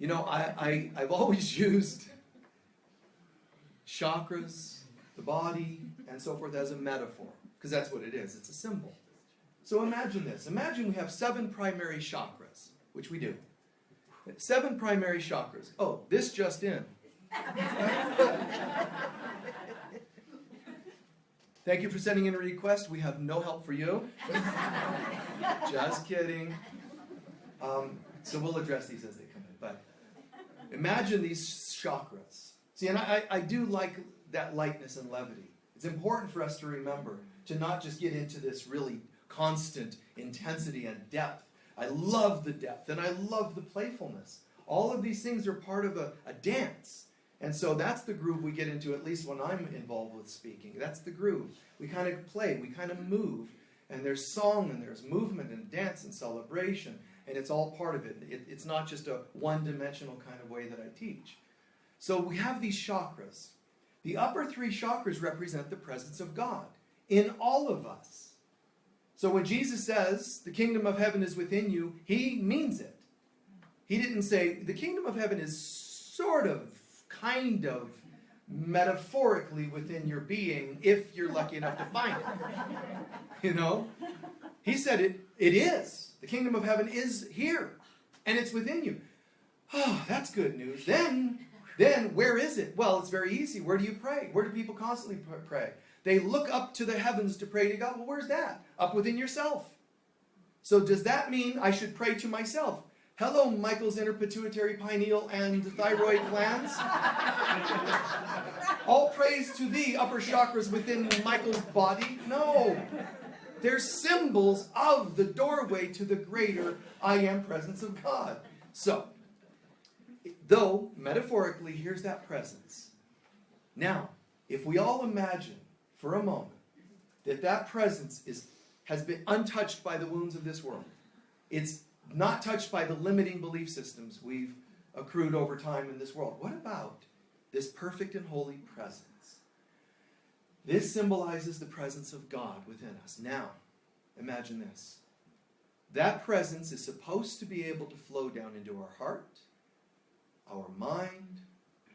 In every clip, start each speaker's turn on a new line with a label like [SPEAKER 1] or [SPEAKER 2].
[SPEAKER 1] You know, I've always used chakras, the body, and so forth as a metaphor, because that's what it is. It's a symbol. So imagine this. Imagine we have 7 primary chakras, which we do. 7 primary chakras. Oh, this just in. Thank you for sending in a request. We have no help for you. Just kidding. So we'll address these as they come in. But imagine these chakras. See, and I do like that lightness and levity. It's important for us to remember to not just get into this really constant intensity and depth. I love the depth and I love the playfulness. All of these things are part of a dance. And so that's the groove we get into, at least when I'm involved with speaking. That's the groove. We kind of play, we kind of move, and there's song and there's movement and dance and celebration, and it's all part of it. It's not just a one-dimensional kind of way that I teach. So we have these chakras. The upper 3 chakras represent the presence of God in all of us. So when Jesus says, the kingdom of heaven is within you, he means it. He didn't say, the kingdom of heaven is sort of, kind of, metaphorically within your being, if you're lucky enough to find it. You know? He said it is. The kingdom of heaven is here. And it's within you. Oh, that's good news. Then where is it? Well, it's very easy. Where do you pray? Where do people constantly pray? They look up to the heavens to pray to God. Well, where's that? Up within yourself. So does that mean I should pray to myself? Hello, Michael's inner pituitary, pineal, and thyroid glands. All praise to thee, upper chakras within Michael's body. No. They're symbols of the doorway to the greater I am presence of God. So, though, metaphorically, here's that presence. Now, if we all imagine for a moment that presence has been untouched by the wounds of this world, it's not touched by the limiting belief systems we've accrued over time in this world. What about this perfect and holy presence? This symbolizes the presence of God within us. Now, imagine this. That presence is supposed to be able to flow down into our heart, our mind,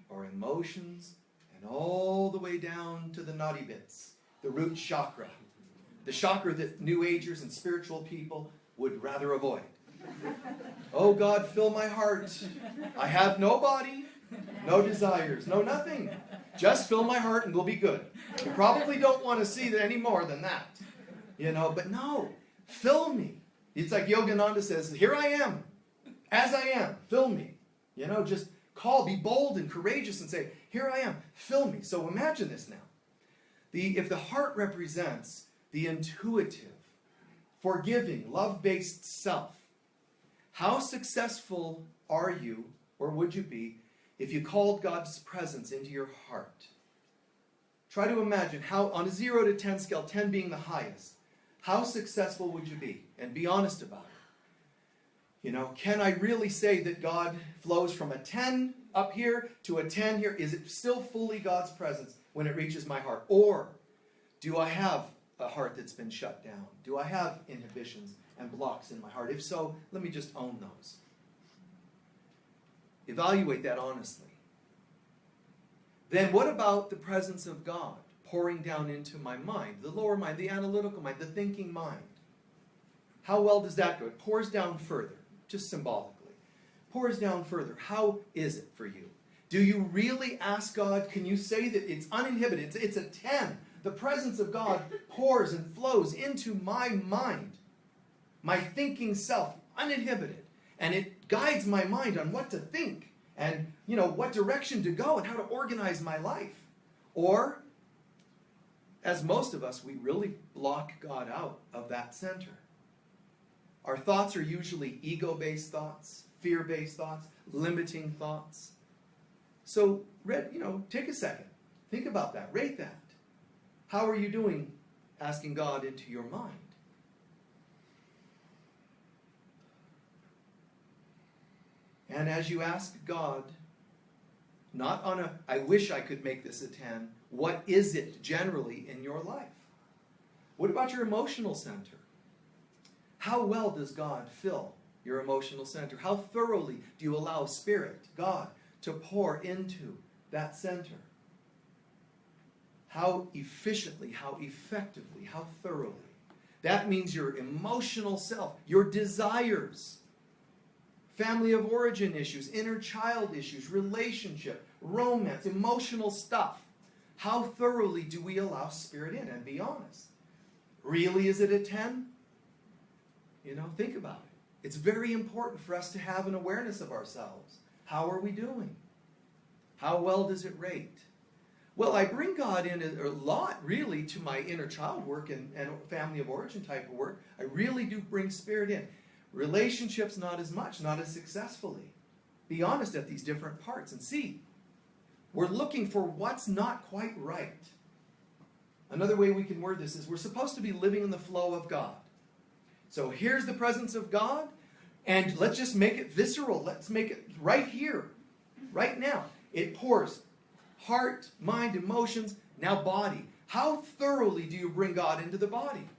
[SPEAKER 1] our emotions, and all the way down to the naughty bits, the root chakra. The chakra that New Agers and spiritual people would rather avoid. Oh God, fill my heart. I have no body, no desires, no nothing. Just fill my heart and we'll be good. You probably don't want to see that any more than that. You know, but no, fill me. It's like Yogananda says, here I am, as I am, fill me. You know, just call, be bold and courageous and say, here I am, fill me. So imagine this now. If the heart represents the intuitive, forgiving, love-based self, how successful are you, or would you be, if you called God's presence into your heart? Try to imagine how, on a 0 to 10 scale, 10 being the highest, how successful would you be? And be honest about it. You know, can I really say that God flows from a 10 up here to a 10 here? Is it still fully God's presence when it reaches my heart? Or do I have a heart that's been shut down? Do I have inhibitions and blocks in my heart? If so, let me just own those. Evaluate that honestly. Then what about the presence of God pouring down into my mind, the lower mind, the analytical mind, the thinking mind? How well does that go? It pours down further, just symbolically. Pours down further. How is it for you? Do you really ask God? Can you say that it's uninhibited? It's a 10. The presence of God pours and flows into my mind, my thinking self, uninhibited. And it guides my mind on what to think and, you know, what direction to go and how to organize my life. Or, as most of us, we really block God out of that center. Our thoughts are usually ego-based thoughts, fear-based thoughts, limiting thoughts. So, take a second. Think about that. Rate that. How are you doing asking God into your mind? And as you ask God, not on a, I wish I could make this a 10, what is it generally in your life? What about your emotional center? How well does God fill your emotional center? How thoroughly do you allow Spirit, God, to pour into that center? How efficiently, how effectively, how thoroughly? That means your emotional self, your desires, family of origin issues, inner child issues, relationship, romance, emotional stuff. How thoroughly do we allow Spirit in? And be honest. Really, is it a 10? Think about it. It's very important for us to have an awareness of ourselves. How are we doing? How well does it rate? Well, I bring God in a lot, really, to my inner child work and family of origin type of work. I really do bring Spirit in. Relationships, not as much, not as successfully. Be honest at these different parts and see. We're looking for what's not quite right. Another way we can word this is we're supposed to be living in the flow of God. So here's the presence of God, and let's just make it visceral. Let's make it right here, right now. It pours. Heart, mind, emotions, now body. How thoroughly do you bring God into the body?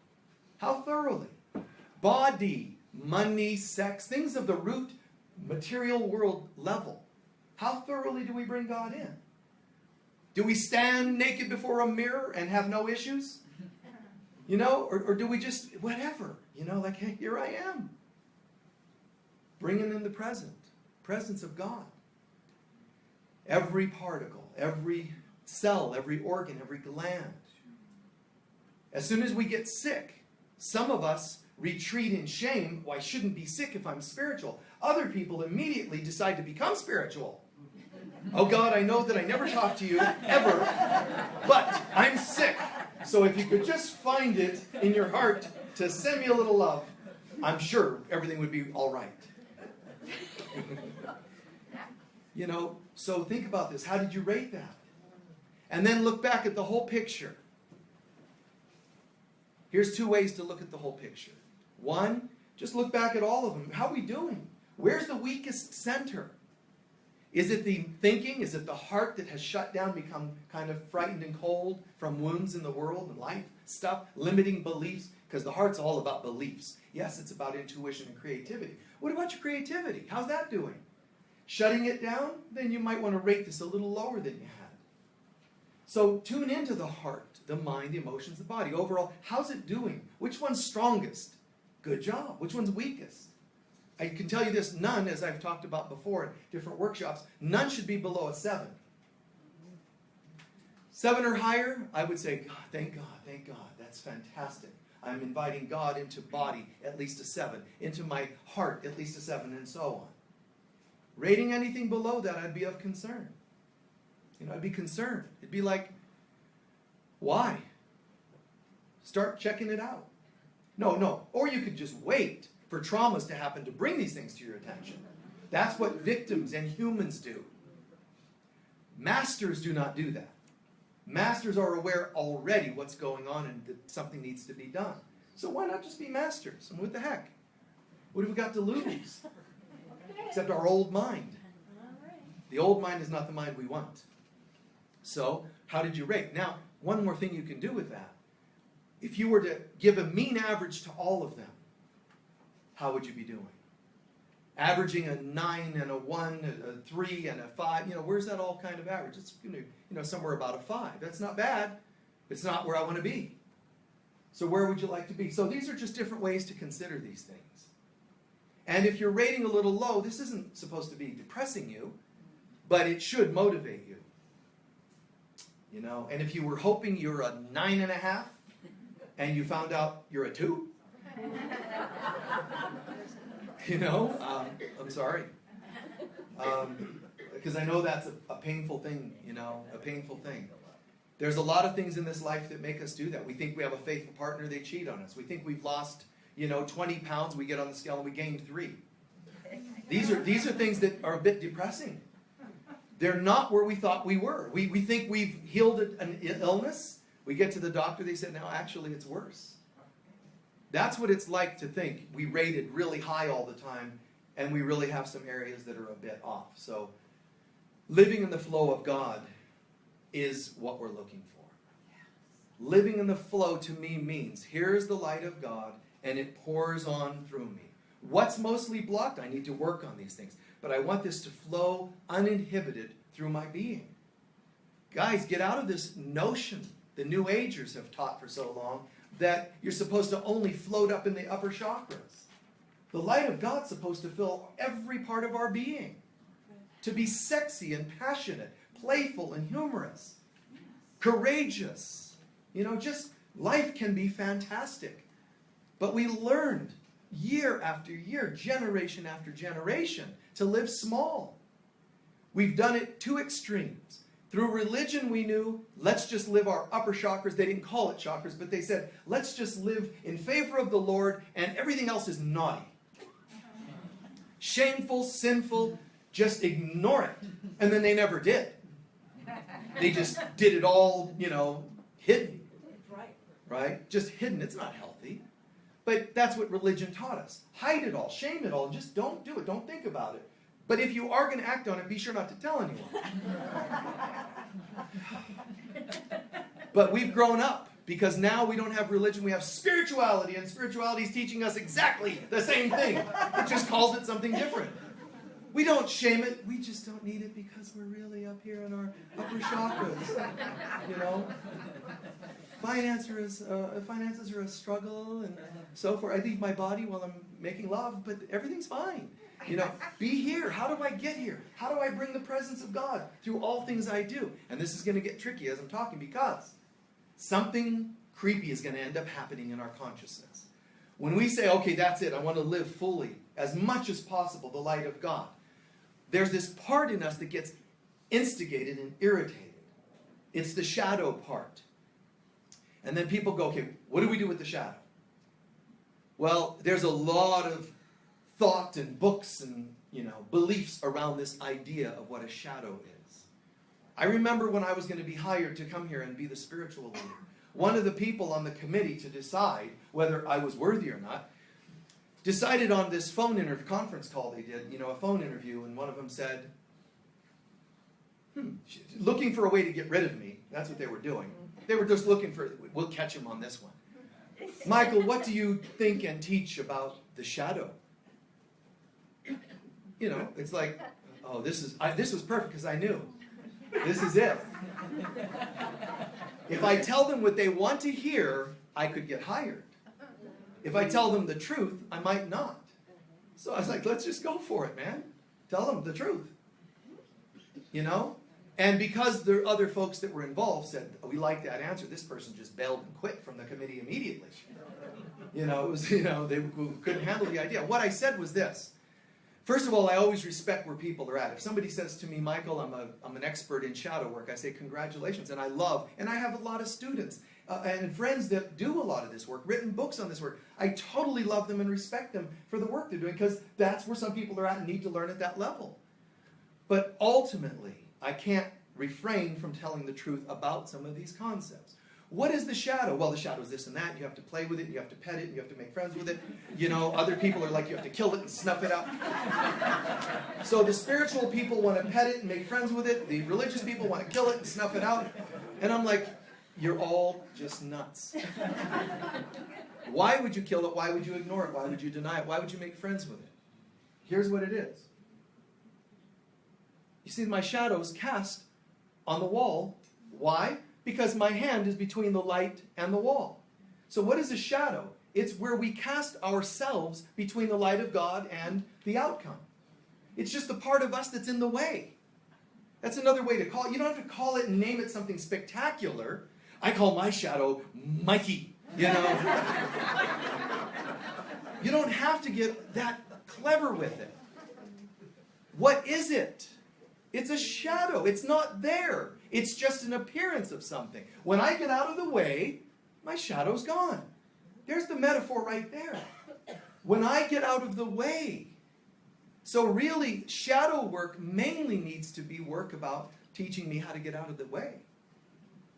[SPEAKER 1] How thoroughly? Body, money, sex, things of the root, material world level. How thoroughly do we bring God in? Do we stand naked before a mirror and have no issues? Or do we just, whatever, like, hey, here I am. Bringing in the presence of God. Every particle, every cell, every organ, every gland. As soon as we get sick, some of us retreat in shame. Well, I shouldn't be sick if I'm spiritual. Other people immediately decide to become spiritual. Oh God, I know that I never talked to you, ever, but I'm sick. So if you could just find it in your heart to send me a little love, I'm sure everything would be all right. So think about this. How did you rate that? And then look back at the whole picture. Here's 2 ways to look at the whole picture. 1, just look back at all of them. How are we doing? Where's the weakest center? Is it the thinking? Is it the heart that has shut down, become kind of frightened and cold from wounds in the world and life stuff, limiting beliefs? Because the heart's all about beliefs. Yes, it's about intuition and creativity. What about your creativity? How's that doing? Shutting it down? Then you might want to rate this a little lower than you had. So tune into the heart, the mind, the emotions, the body. Overall, how's it doing? Which one's strongest? Good job. Which one's weakest? I can tell you this, none, as I've talked about before in different workshops, none should be below a 7. 7 or higher, I would say, God, thank God, that's fantastic. I'm inviting God into body, at least a 7, into my heart, at least a 7, and so on. Rating anything below that, I'd be of concern. I'd be concerned. It'd be like, why? Start checking it out. No. Or you could just wait for traumas to happen to bring these things to your attention. That's what victims and humans do. Masters do not do that. Masters are aware already what's going on and that something needs to be done. So why not just be masters? And what the heck? What have we got to lose? Except our old mind. The old mind is not the mind we want. So, how did you rate? Now, one more thing you can do with that. If you were to give a mean average to all of them, how would you be doing? Averaging a 9 and a 1, a 3 and a 5, where's that all kind of average? It's somewhere about a 5. That's not bad. It's not where I want to be. So where would you like to be? So these are just different ways to consider these things. And if you're rating a little low, this isn't supposed to be depressing you, but it should motivate you. And if you were hoping you're a 9.5 and you found out you're a 2, I'm sorry. Because I know that's a painful thing, a painful thing. There's a lot of things in this life that make us do that. We think we have a faithful partner, they cheat on us. We think we've lost, 20 pounds, we get on the scale and we gained 3. These are things that are a bit depressing. They're not where we thought we were. We think we've healed an illness. We get to the doctor, they said, no, actually it's worse. That's what it's like to think we rated really high all the time and we really have some areas that are a bit off. So living in the flow of God is what we're looking for. Living in the flow to me means here's the light of God and it pours on through me. What's mostly blocked? I need to work on these things. But I want this to flow uninhibited through my being. Guys, get out of this notion the New Agers have taught for so long that you're supposed to only float up in the upper chakras. The light of God's supposed to fill every part of our being. To be sexy and passionate, playful and humorous, courageous. Just life can be fantastic. But we learned year after year, generation after generation, to live small. We've done it to extremes. Through religion, we knew, let's just live our upper chakras. They didn't call it chakras, but they said, let's just live in favor of the Lord, and everything else is naughty. Shameful, sinful, just ignore it. And then they never did. They just did it all, hidden. Right? Just hidden. It's not healthy. But that's what religion taught us. Hide it all, shame it all, just don't do it, don't think about it. But if you are going to act on it, be sure not to tell anyone. But we've grown up, because now we don't have religion, we have spirituality, and spirituality is teaching us exactly the same thing. It just calls it something different. We don't shame it, we just don't need it because we're really up here in our upper chakras. Finances are a struggle and so forth. I leave my body while I'm making love, but everything's fine. Be here. How do I get here? How do I bring the presence of God through all things I do? And this is going to get tricky as I'm talking, because something creepy is going to end up happening in our consciousness. When we say, okay, that's it, I want to live fully, as much as possible, the light of God, there's this part in us that gets instigated and irritated. It's the shadow part. And then people go, okay, what do we do with the shadow? Well, there's a lot of thought and books and, beliefs around this idea of what a shadow is. I remember when I was going to be hired to come here and be the spiritual leader, one of the people on the committee to decide whether I was worthy or not decided on this phone conference call they did, a phone interview, and one of them said, looking for a way to get rid of me. That's what they were doing. They were just looking for, we'll catch him on this one. Michael, what do you think and teach about the shadow? It's like, oh, this was perfect because I knew. This is it. If I tell them what they want to hear, I could get hired. If I tell them the truth, I might not. So I was like, let's just go for it, man. Tell them the truth. And because the other folks that were involved said, oh, we like that answer, this person just bailed and quit from the committee immediately. It was, they couldn't handle the idea. What I said was this. First of all, I always respect where people are at. If somebody says to me, Michael, I'm an expert in shadow work, I say, congratulations. And I have a lot of students and friends that do a lot of this work, written books on this work. I totally love them and respect them for the work they're doing, because that's where some people are at and need to learn at that level. But ultimately, I can't refrain from telling the truth about some of these concepts. What is the shadow? Well, the shadow is this and that. You have to play with it. You have to pet it. You have to make friends with it. Other people are like, you have to kill it and snuff it out. So the spiritual people want to pet it and make friends with it. The religious people want to kill it and snuff it out. And I'm like, you're all just nuts. Why would you kill it? Why would you ignore it? Why would you deny it? Why would you make friends with it? Here's what it is. You see, my shadow is cast on the wall. Why? Because my hand is between the light and the wall. So what is a shadow? It's where we cast ourselves between the light of God and the outcome. It's just the part of us that's in the way. That's another way to call it. You don't have to call it and name it something spectacular. I call my shadow Mikey, You don't have to get that clever with it. What is it? It's a shadow. It's not there. It's just an appearance of something. When I get out of the way, my shadow's gone. There's the metaphor right there. When I get out of the way. So really, shadow work mainly needs to be work about teaching me how to get out of the way.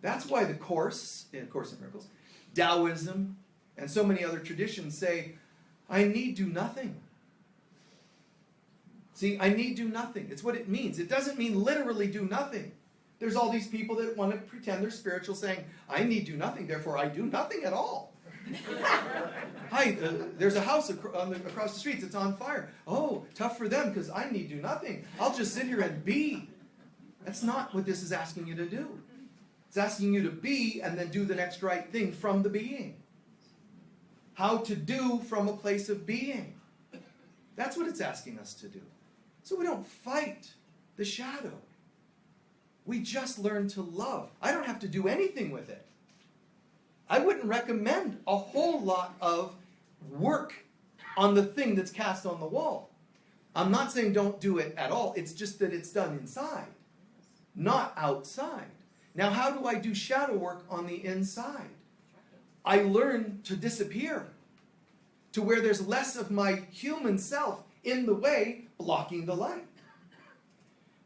[SPEAKER 1] That's why the Course, in Course in Miracles, Taoism, and so many other traditions say, I need do nothing. See, I need do nothing. It's what it means. It doesn't mean literally do nothing. There's all these people that want to pretend they're spiritual saying, I need do nothing, therefore I do nothing at all. Hi, there's a house across the street that's on fire. Oh, tough for them because I need do nothing. I'll just sit here and be. That's not what this is asking you to do. It's asking you to be and then do the next right thing from the being. How to do from a place of being. That's what it's asking us to do. So we don't fight the shadow. We just learn to love. I don't have to do anything with it. I wouldn't recommend a whole lot of work on the thing that's cast on the wall. I'm not saying don't do it at all. It's just that it's done inside, not outside. Now, how do I do shadow work on the inside? I learn to disappear to where there's less of my human self in the way, blocking the light.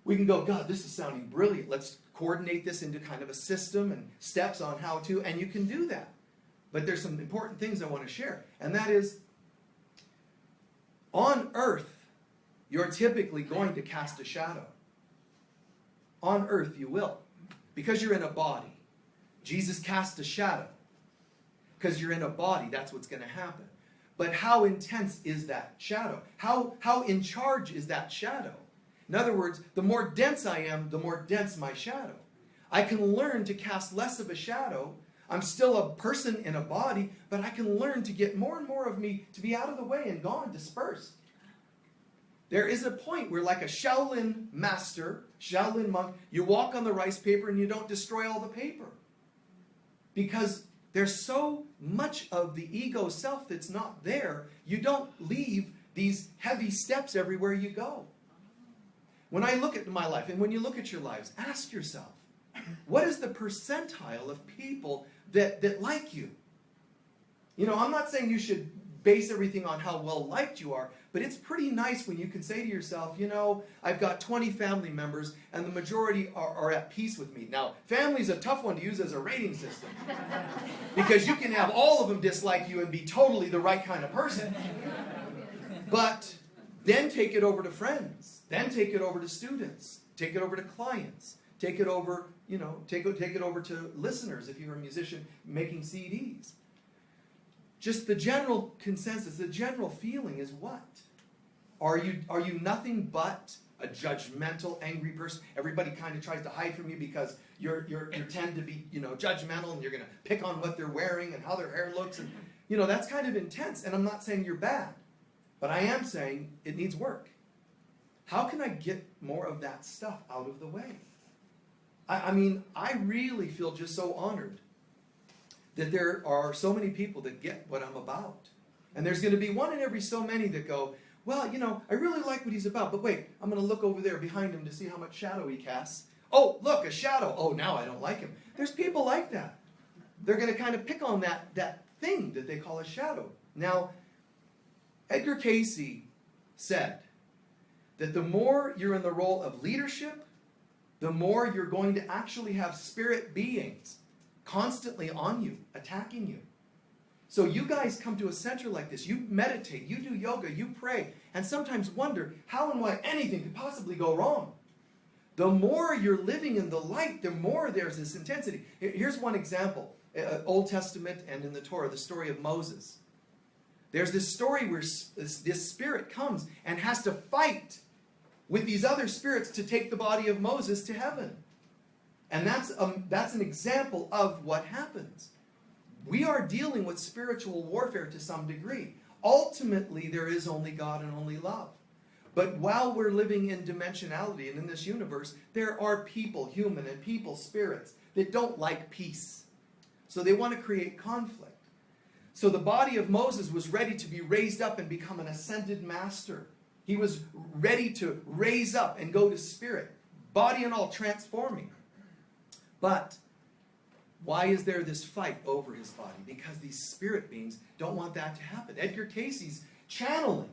[SPEAKER 1] We can go, God, this is sounding brilliant. Let's coordinate this into kind of a system and steps on how to, and you can do that. But there's some important things I want to share, and that is, on earth, you're typically going to cast a shadow. On earth, you will. Because you're in a body. Jesus cast a shadow. Because you're in a body, that's what's going to happen. But how intense is that shadow? How in charge is that shadow? In other words, the more dense I am, the more dense my shadow. I can learn to cast less of a shadow. I'm still a person in a body, but I can learn to get more and more of me to be out of the way and gone, dispersed. There is a point where, like a Shaolin master, Shaolin monk, you walk on the rice paper and you don't destroy all the paper. Because there's so much of the ego self that's not there, you don't leave these heavy steps everywhere you go. When I look at my life, and when you look at your lives, ask yourself, what is the percentile of people that like you? You know, I'm not saying you should base everything on how well liked you are, but it's pretty nice when you can say to yourself, you know, I've got 20 family members and the majority are at peace with me. Now, family's a tough one to use as a rating system because you can have all of them dislike you and be totally the right kind of person. But then take it over to friends. Then take it over to students. Take it over to clients. Take it over, you know, take it over to listeners if you're a musician making CDs. Just the general consensus, the general feeling is what? Are you nothing but a judgmental, angry person? Everybody kind of tries to hide from you because you tend to be, you know, judgmental, and you're going to pick on what they're wearing and how their hair looks, and you know, that's kind of intense. And I'm not saying you're bad, but I am saying it needs work. How can I get more of that stuff out of the way? I mean, I really feel just so honored that there are so many people that get what I'm about. And there's going to be one in every so many that go, well, you know, I really like what he's about, but wait, I'm going to look over there behind him to see how much shadow he casts. Oh, look, a shadow. Oh, now I don't like him. There's people like that. They're going to kind of pick on that thing that they call a shadow. Now, Edgar Cayce said that the more you're in the role of leadership, the more you're going to actually have spirit beings constantly on you, attacking you. So you guys come to a center like this, you meditate, you do yoga, you pray, and sometimes wonder how and why anything could possibly go wrong. The more you're living in the light, the more there's this intensity. Here's one example, Old Testament and in the Torah, the story of Moses. There's this story where this spirit comes and has to fight with these other spirits to take the body of Moses to heaven. And that's an example of what happens. We are dealing with spiritual warfare to some degree. Ultimately, there is only God and only love. But while we're living in dimensionality and in this universe, there are people, human and people spirits, that don't like peace. So they want to create conflict. So the body of Moses was ready to be raised up and become an ascended master. He was ready to raise up and go to spirit, body and all transforming. But why is there this fight over his body? Because these spirit beings don't want that to happen. Edgar Cayce's channeling.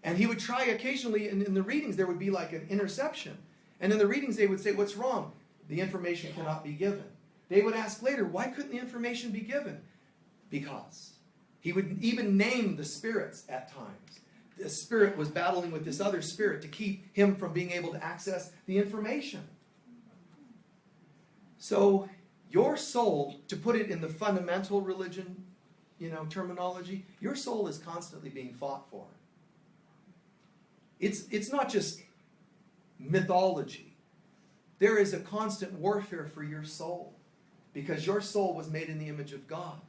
[SPEAKER 1] And he would try occasionally, in the readings, there would be like an interception. And in the readings, they would say, what's wrong? The information cannot be given. They would ask later, why couldn't the information be given? Because. He would even name the spirits at times. The spirit was battling with this other spirit to keep him from being able to access the information. So, your soul, to put it in the fundamental religion terminology, your soul is constantly being fought for. It's not just mythology. There is a constant warfare for your soul because your soul was made in the image of God.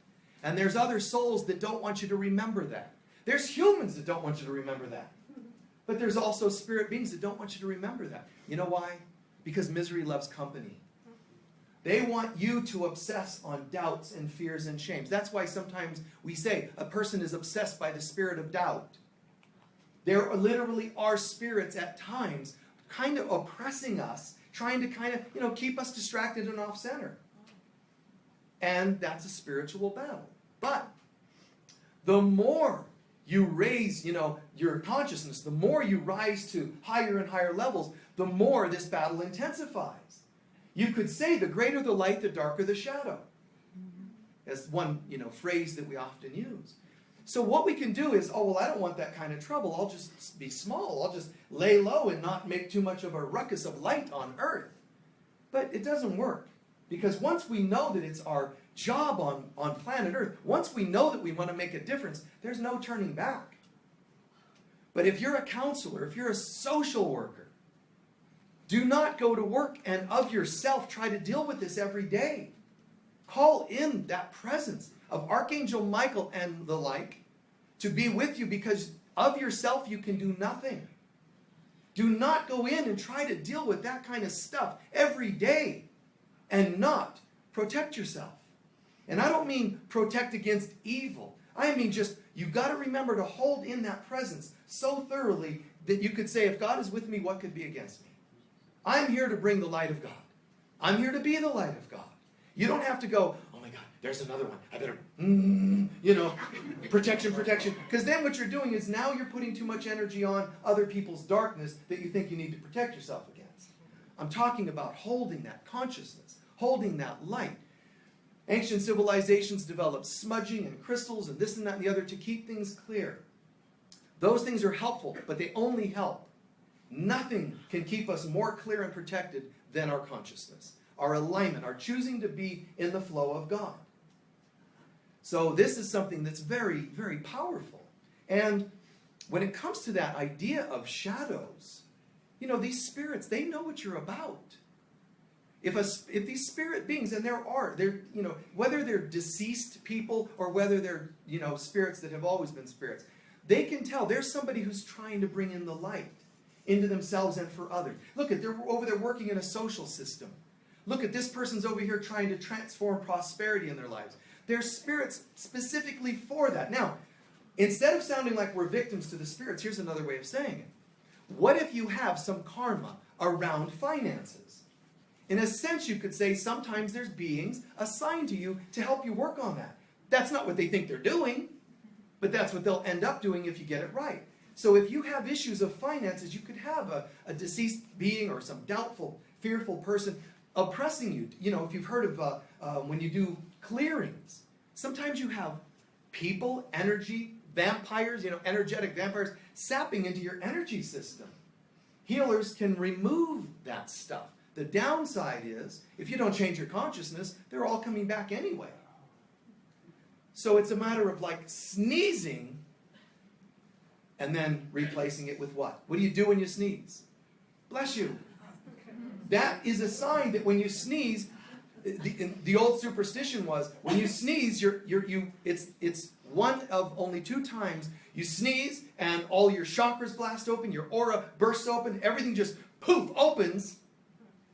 [SPEAKER 1] And there's other souls that don't want you to remember that. There's humans that don't want you to remember that. But there's also spirit beings that don't want you to remember that. You know why? Because misery loves company. They want you to obsess on doubts and fears and shames. That's why sometimes we say a person is obsessed by the spirit of doubt. There literally are spirits at times kind of oppressing us, trying to kind of, keep us distracted and off center. And that's a spiritual battle. But the more you raise, your consciousness, the more you rise to higher and higher levels, the more this battle intensifies. You could say the greater the light, the darker the shadow. That's one, phrase that we often use. So what we can do is, I don't want that kind of trouble. I'll just be small. I'll just lay low and not make too much of a ruckus of light on earth. But it doesn't work. Because once we know that it's our job on planet Earth, once we know that we want to make a difference, there's no turning back. But if you're a counselor, if you're a social worker, do not go to work and of yourself try to deal with this every day. Call in that presence of Archangel Michael and the like to be with you, because of yourself you can do nothing. Do not go in and try to deal with that kind of stuff every day and not protect yourself. And I don't mean protect against evil. I mean just, you've got to remember to hold in that presence so thoroughly that you could say, if God is with me, what could be against me? I'm here to bring the light of God. I'm here to be the light of God. You don't have to go, oh my God, there's another one. I better, protection. Because then what you're doing is now you're putting too much energy on other people's darkness that you think you need to protect yourself against. I'm talking about holding that consciousness, holding that light. Ancient civilizations developed smudging and crystals and this and that and the other to keep things clear. Those things are helpful, but they only help. Nothing can keep us more clear and protected than our consciousness, our alignment, our choosing to be in the flow of God. So this is something that's very, very powerful. And when it comes to that idea of shadows, these spirits, they know what you're about. If these spirit beings, and they're whether they're deceased people or whether they're, spirits that have always been spirits, they can tell there's somebody who's trying to bring in the light into themselves and for others. Look at, they're over there working in a social system. Look at, this person's over here trying to transform prosperity in their lives. There's spirits specifically for that. Now, instead of sounding like we're victims to the spirits, here's another way of saying it. What if you have some karma around finances? In a sense, you could say sometimes there's beings assigned to you to help you work on that. That's not what they think they're doing, but that's what they'll end up doing if you get it right. So if you have issues of finances, you could have a deceased being or some doubtful, fearful person oppressing you. If you've heard of when you do clearings, sometimes you have people, energy, vampires, energetic vampires sapping into your energy system. Healers can remove that stuff. The downside is, if you don't change your consciousness, they're all coming back anyway. So it's a matter of like sneezing and then replacing it with what? What do you do when you sneeze? Bless you. That is a sign that when you sneeze, the old superstition was, when you sneeze, it's one of only 2 times you sneeze and all your chakras blast open, your aura bursts open, everything just poof opens,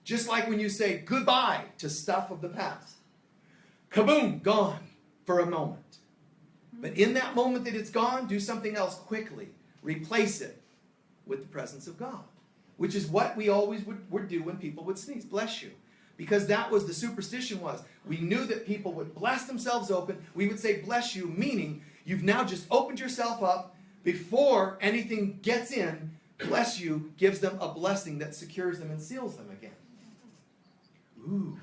[SPEAKER 1] just like when you say goodbye to stuff of the past. Kaboom, gone for a moment. But in that moment that it's gone, do something else quickly. Replace it with the presence of God, which is what we always would do when people would sneeze. Bless you. Because that was the superstition was. We knew that people would blast themselves open. We would say bless you, meaning you've now just opened yourself up before anything gets in. Bless you gives them a blessing that secures them and seals them again. Ooh.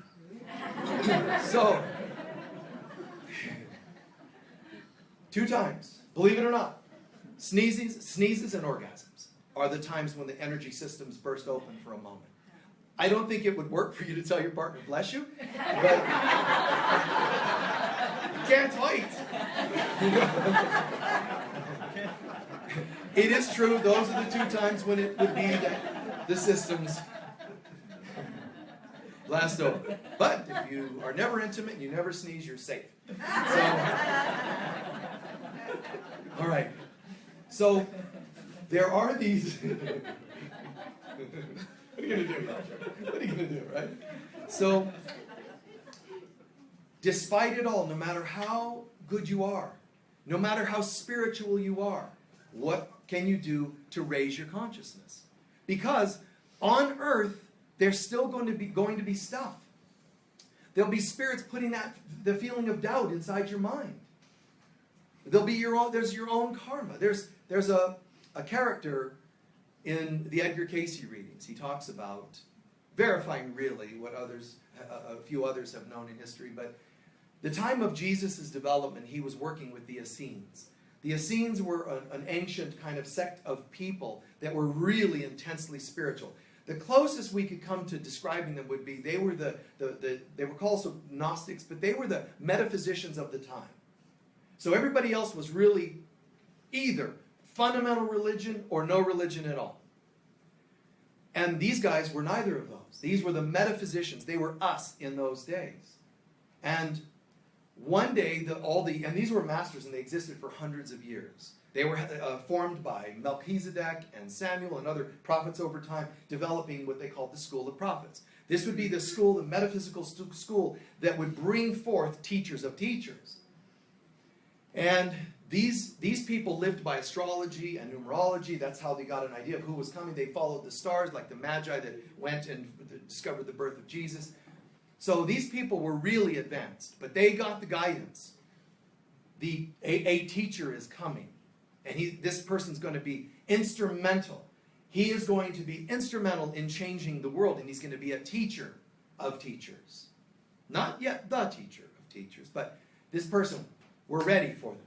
[SPEAKER 1] So, 2 times, believe it or not, sneezes and orgasms are the times when the energy systems burst open for a moment. I don't think it would work for you to tell your partner, bless you, but can't fight. It is true, those are the 2 times when it would be that the systems last over. But if you are never intimate and you never sneeze, you're safe. So, all right. So there are these. What are you going to do? What are you going to do, right? So, despite it all, no matter how good you are, no matter how spiritual you are, what can you do to raise your consciousness? Because on earth, there's still going to be stuff. There'll be spirits putting the feeling of doubt inside your mind. There'll be there's your own karma. There's a character in the Edgar Cayce readings. He talks about verifying really what a few others have known in history, but the time of Jesus' development, he was working with the Essenes. The Essenes were an ancient kind of sect of people that were really intensely spiritual. The closest we could come to describing them would be they were they were called Gnostics, but they were the metaphysicians of the time. So everybody else was really either fundamental religion or no religion at all. And these guys were neither of those. These were the metaphysicians. They were us in those days. And one day, and these were masters, and they existed for hundreds of years. They were formed by Melchizedek and Samuel and other prophets over time, developing what they called the school of prophets. This would be the school, the metaphysical school, that would bring forth teachers of teachers. And these people lived by astrology and numerology. That's how they got an idea of who was coming. They followed the stars, like the Magi that went and discovered the birth of Jesus. So these people were really advanced, but they got the guidance. A teacher is coming, and this person's going to be instrumental. He is going to be instrumental in changing the world, and he's going to be a teacher of teachers. Not yet the teacher of teachers, but this person, we're ready for them.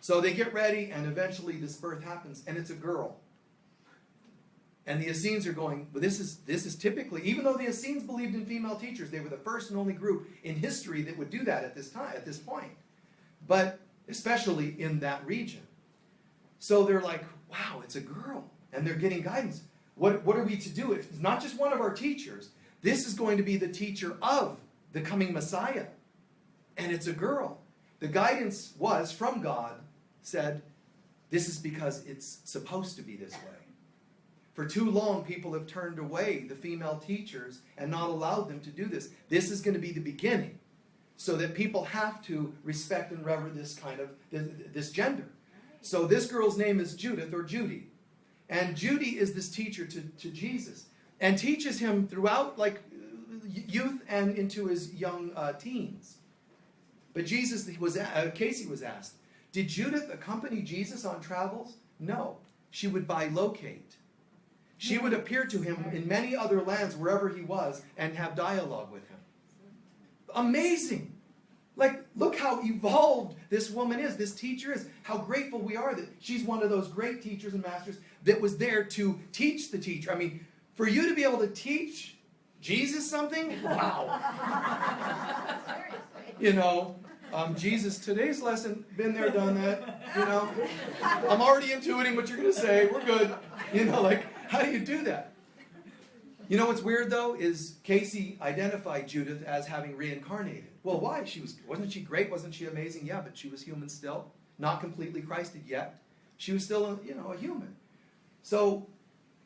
[SPEAKER 1] So they get ready, and eventually this birth happens, and it's a girl. And the Essenes are going, but this is typically, even though the Essenes believed in female teachers, they were the first and only group in history that would do that at this point. But especially in that region. So they're like, wow, it's a girl. And they're getting guidance. What are we to do? If it's not just one of our teachers, this is going to be the teacher of the coming Messiah. And it's a girl. The guidance was from God, said, this is because it's supposed to be this way. For too long, people have turned away the female teachers and not allowed them to do this. This is going to be the beginning, so that people have to respect and rever this gender. So this girl's name is Judith, or Judy. And Judy is this teacher to Jesus, and teaches him throughout youth and into his young teens. But Cayce was asked, did Judith accompany Jesus on travels? No. She would bilocate. She would appear to him in many other lands, wherever he was, and have dialogue with him. Amazing. Look how evolved this woman is, this teacher is. How grateful we are that she's one of those great teachers and masters that was there to teach the teacher. I mean, for you to be able to teach Jesus something, wow. Jesus, today's lesson, been there, done that, I'm already intuiting what you're going to say, we're good. How do you do that? What's weird, though, is Cayce identified Judith as having reincarnated. Well, why? Wasn't she great? Wasn't she amazing? Yeah, but she was human still. Not completely Christed yet. She was still, a human. So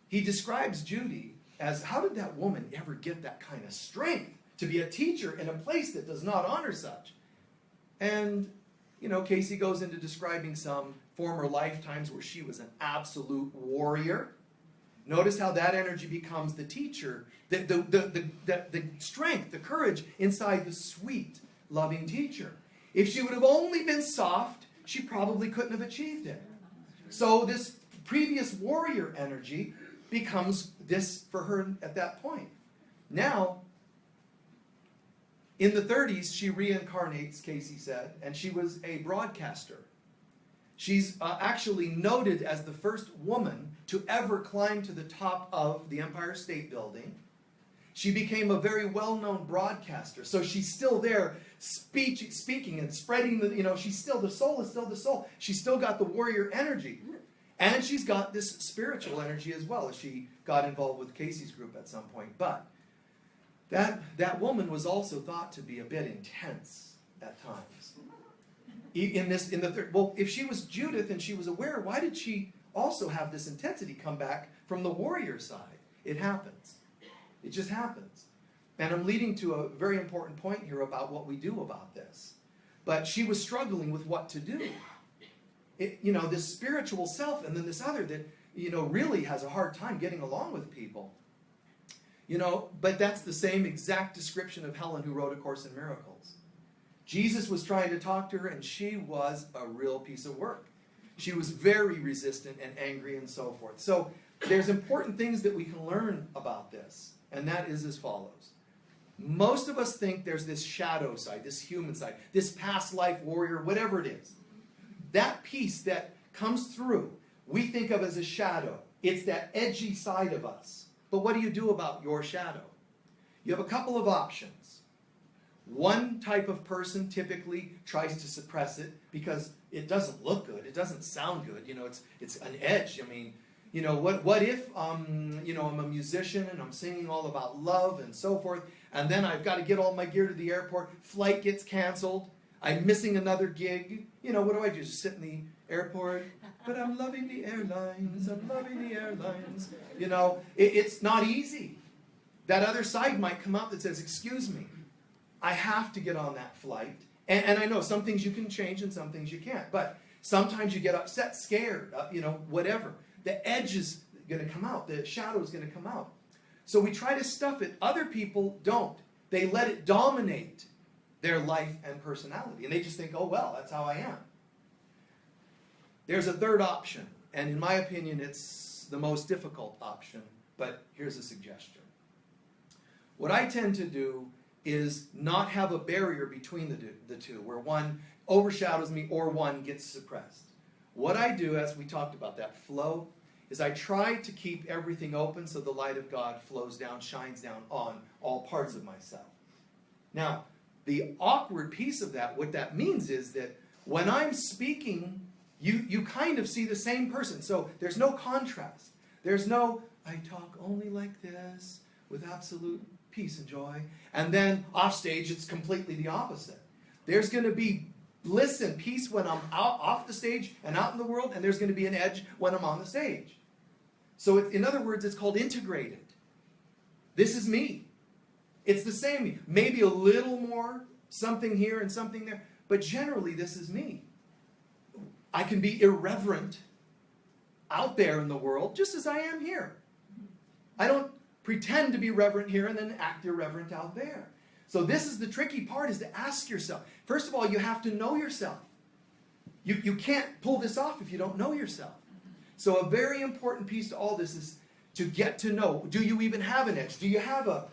[SPEAKER 1] he describes Judy as, how did that woman ever get that kind of strength to be a teacher in a place that does not honor such? And, Cayce goes into describing some former lifetimes where she was an absolute warrior. Notice how that energy becomes the teacher, the strength, the courage inside the sweet, loving teacher. If she would have only been soft, she probably couldn't have achieved it. So this previous warrior energy becomes this for her at that point. Now, in the 30s, she reincarnates, Cayce said, and she was a broadcaster. She's actually noted as the first woman to ever climb to the top of the Empire State Building. She became a very well-known broadcaster. So she's still there speaking and spreading the, she's still, the soul is still the soul. She's still got the warrior energy. And she's got this spiritual energy as well, as she got involved with Casey's group at some point. But that woman was also thought to be a bit intense at times. Well, if she was Judith and she was aware, why did she also have this intensity come back from the warrior side? It happens. It just happens. And I'm leading to a very important point here about what we do about this. But she was struggling with what to do. This spiritual self and then this other that, really has a hard time getting along with people. But that's the same exact description of Helen who wrote A Course in Miracles. Jesus was trying to talk to her and she was a real piece of work. She was very resistant and angry and so forth. So there's important things that we can learn about this. And that is as follows. Most of us think there's this shadow side, this human side, this past life warrior, whatever it is. That piece that comes through, we think of as a shadow. It's that edgy side of us. But what do you do about your shadow? You have a couple of options. One type of person typically tries to suppress it because it doesn't look good. It doesn't sound good. It's an edge. What if I'm a musician and I'm singing all about love and so forth, and then I've got to get all my gear to the airport, flight gets canceled, I'm missing another gig. What do? Just sit in the airport? But I'm loving the airlines, I'm loving the airlines. It's not easy. That other side might come out that says, excuse me, I have to get on that flight. And I know some things you can change and some things you can't. But sometimes you get upset, scared, whatever. The edge is going to come out. The shadow is going to come out. So we try to stuff it. Other people don't. They let it dominate their life and personality. And they just think, oh, well, that's how I am. There's a third option. And in my opinion, it's the most difficult option. But here's a suggestion. What I tend to do is not have a barrier between the two, where one overshadows me or one gets suppressed. What I do, as we talked about that flow, is I try to keep everything open so the light of God flows down, shines down on all parts of myself. Now, the awkward piece of that, what that means is that when I'm speaking, you kind of see the same person. So there's no contrast. There's no, I talk only like this with absolute peace and joy. And then off stage, it's completely the opposite. There's going to be bliss and peace when I'm off the stage and out in the world, and there's going to be an edge when I'm on the stage. So in other words, it's called integrated. This is me. It's the same me. Maybe a little more something here and something there, but generally this is me. I can be irreverent out there in the world just as I am here. I don't pretend to be reverent here and then act irreverent out there. So this is the tricky part, is to ask yourself. First of all, you have to know yourself. You can't pull this off if you don't know yourself. So a very important piece to all this is to get to know. Do you even have an edge? Do you have a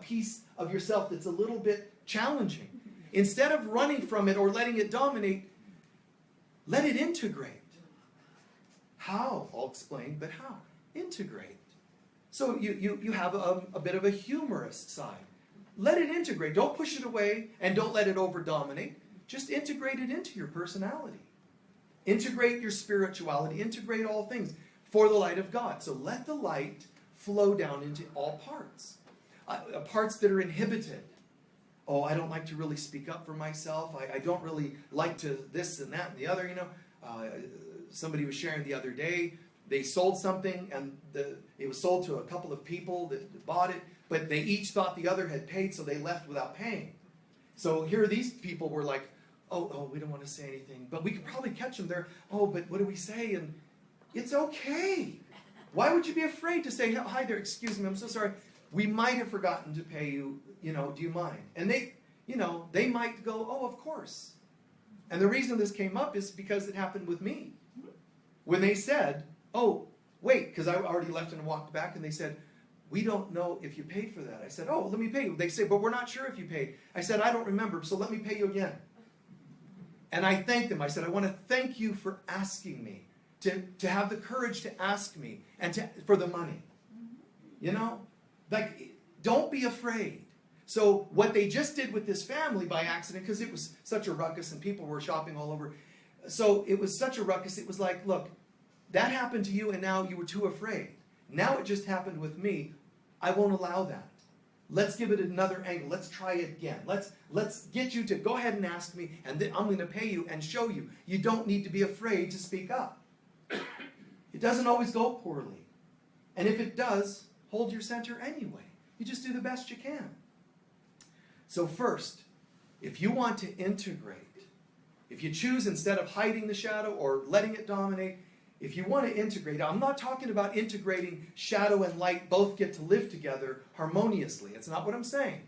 [SPEAKER 1] piece of yourself that's a little bit challenging? Instead of running from it or letting it dominate, let it integrate. How? I'll explain, but how? Integrate. So you have a bit of a humorous side. Let it integrate. Don't push it away and don't let it over-dominate. Just integrate it into your personality. Integrate your spirituality. Integrate all things for the light of God. So let the light flow down into all parts. Parts that are inhibited. Oh, I don't like to really speak up for myself. I don't really like to this and that and the other, Somebody was sharing the other day, they sold something and it was sold to a couple of people that bought it, but they each thought the other had paid, so they left without paying. So here these people were like, oh, we don't want to say anything, but we could probably catch them there. Oh, but what do we say? And it's okay. Why would you be afraid to say, hi there, excuse me, I'm so sorry. We might have forgotten to pay you, do you mind? And they might go, oh, of course. And the reason this came up is because it happened with me. When they said, oh, wait, because I already left and walked back, and they said, we don't know if you paid for that. I said, oh, let me pay you. They say, but we're not sure if you paid. I said, I don't remember, so let me pay you again. And I thanked them. I said, I want to thank you for asking me, to have the courage to ask me, and for the money. You know? Like, don't be afraid. So what they just did with this family by accident, because it was such a ruckus and people were shopping all over. So it was such a ruckus, it was like, look, that happened to you and now you were too afraid. Now it just happened with me. I won't allow that. Let's give it another angle. Let's try it again. Let's get you to go ahead and ask me, and then I'm going to pay you and show you. You don't need to be afraid to speak up. It doesn't always go poorly. And if it does, hold your center anyway. You just do the best you can. So first, if you want to integrate, if you choose instead of hiding the shadow or letting it dominate, if you want to integrate, I'm not talking about integrating shadow and light both get to live together harmoniously. It's not what I'm saying.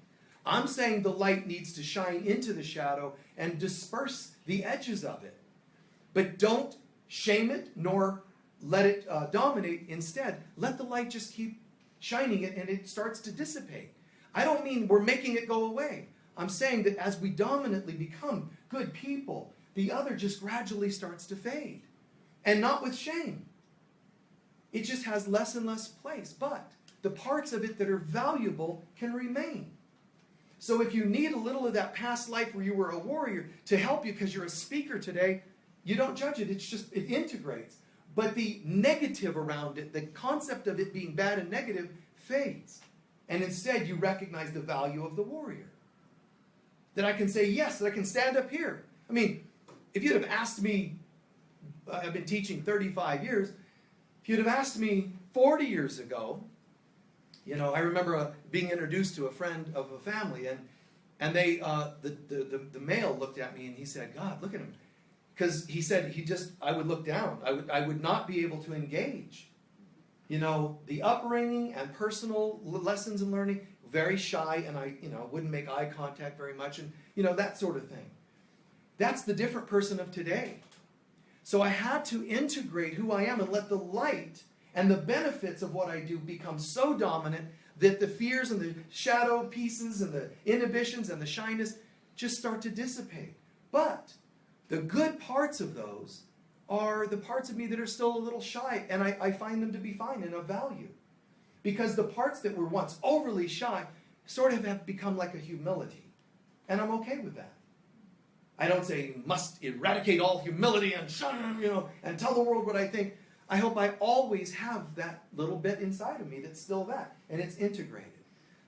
[SPEAKER 1] I'm saying the light needs to shine into the shadow and disperse the edges of it. But don't shame it nor let it dominate. Instead, let the light just keep shining it and it starts to dissipate. I don't mean we're making it go away. I'm saying that as we dominantly become good people, the other just gradually starts to fade. And not with shame. It just has less and less place. But the parts of it that are valuable can remain. So if you need a little of that past life where you were a warrior to help you because you're a speaker today, you don't judge it. It's just, it integrates. But the negative around it, the concept of it being bad and negative, fades. And instead you recognize the value of the warrior. That I can say yes, that I can stand up here. I mean, if you'd have asked me, I've been teaching 35 years. If you'd have asked me 40 years ago, you know, I remember being introduced to a friend of a family, and they, the male looked at me and he said, God, look at him. Because he said I would look down. I would not be able to engage. You know, the upbringing and personal lessons and learning, very shy, and I, wouldn't make eye contact very much, and, that sort of thing. That's the different person of today. So I had to integrate who I am and let the light and the benefits of what I do become so dominant that the fears and the shadow pieces and the inhibitions and the shyness just start to dissipate. But the good parts of those are the parts of me that are still a little shy, and I find them to be fine and of value. Because the parts that were once overly shy sort of have become like a humility. And I'm okay with that. I don't say you must eradicate all humility and and tell the world what I think. I hope I always have that little bit inside of me that's still that, and it's integrated.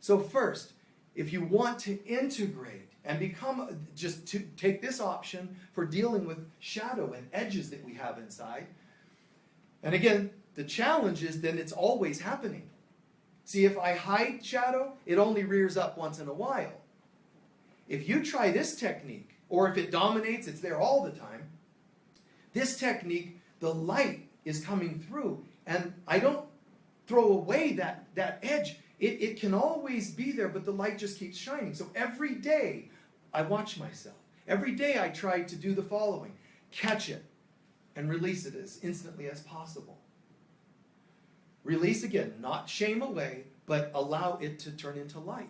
[SPEAKER 1] So first, if you want to integrate and become, just to take this option for dealing with shadow and edges that we have inside. And again, the challenge is then it's always happening. See, if I hide shadow, it only rears up once in a while. If you try this technique, or if it dominates, it's there all the time. This technique, the light is coming through, and I don't throw away that edge. It can always be there, but the light just keeps shining. So every day, I watch myself. Every day I try to do the following. Catch it and release it as instantly as possible. Release again, not shame away, but allow it to turn into light.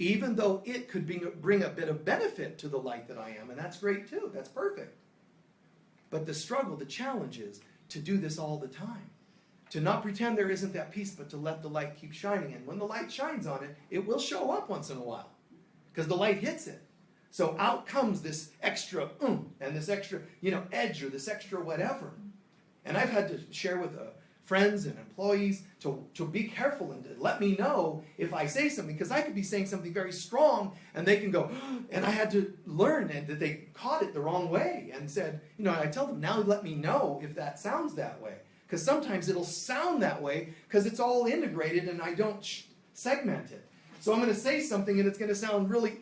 [SPEAKER 1] Even though it could bring a bit of benefit to the light that I am, and that's great too, that's perfect. But the struggle, the challenge is to do this all the time. To not pretend there isn't that piece, but to let the light keep shining. And when the light shines on it, it will show up once in a while, because the light hits it. So out comes this extra and this extra, edge, or this extra whatever. And I've had to share with friends and employees to be careful and to let me know if I say something, because I could be saying something very strong and they can go, and I had to learn that they caught it the wrong way and said, I tell them, now let me know if that sounds that way, because sometimes it'll sound that way because it's all integrated and I don't segment it. So I'm going to say something and it's going to sound really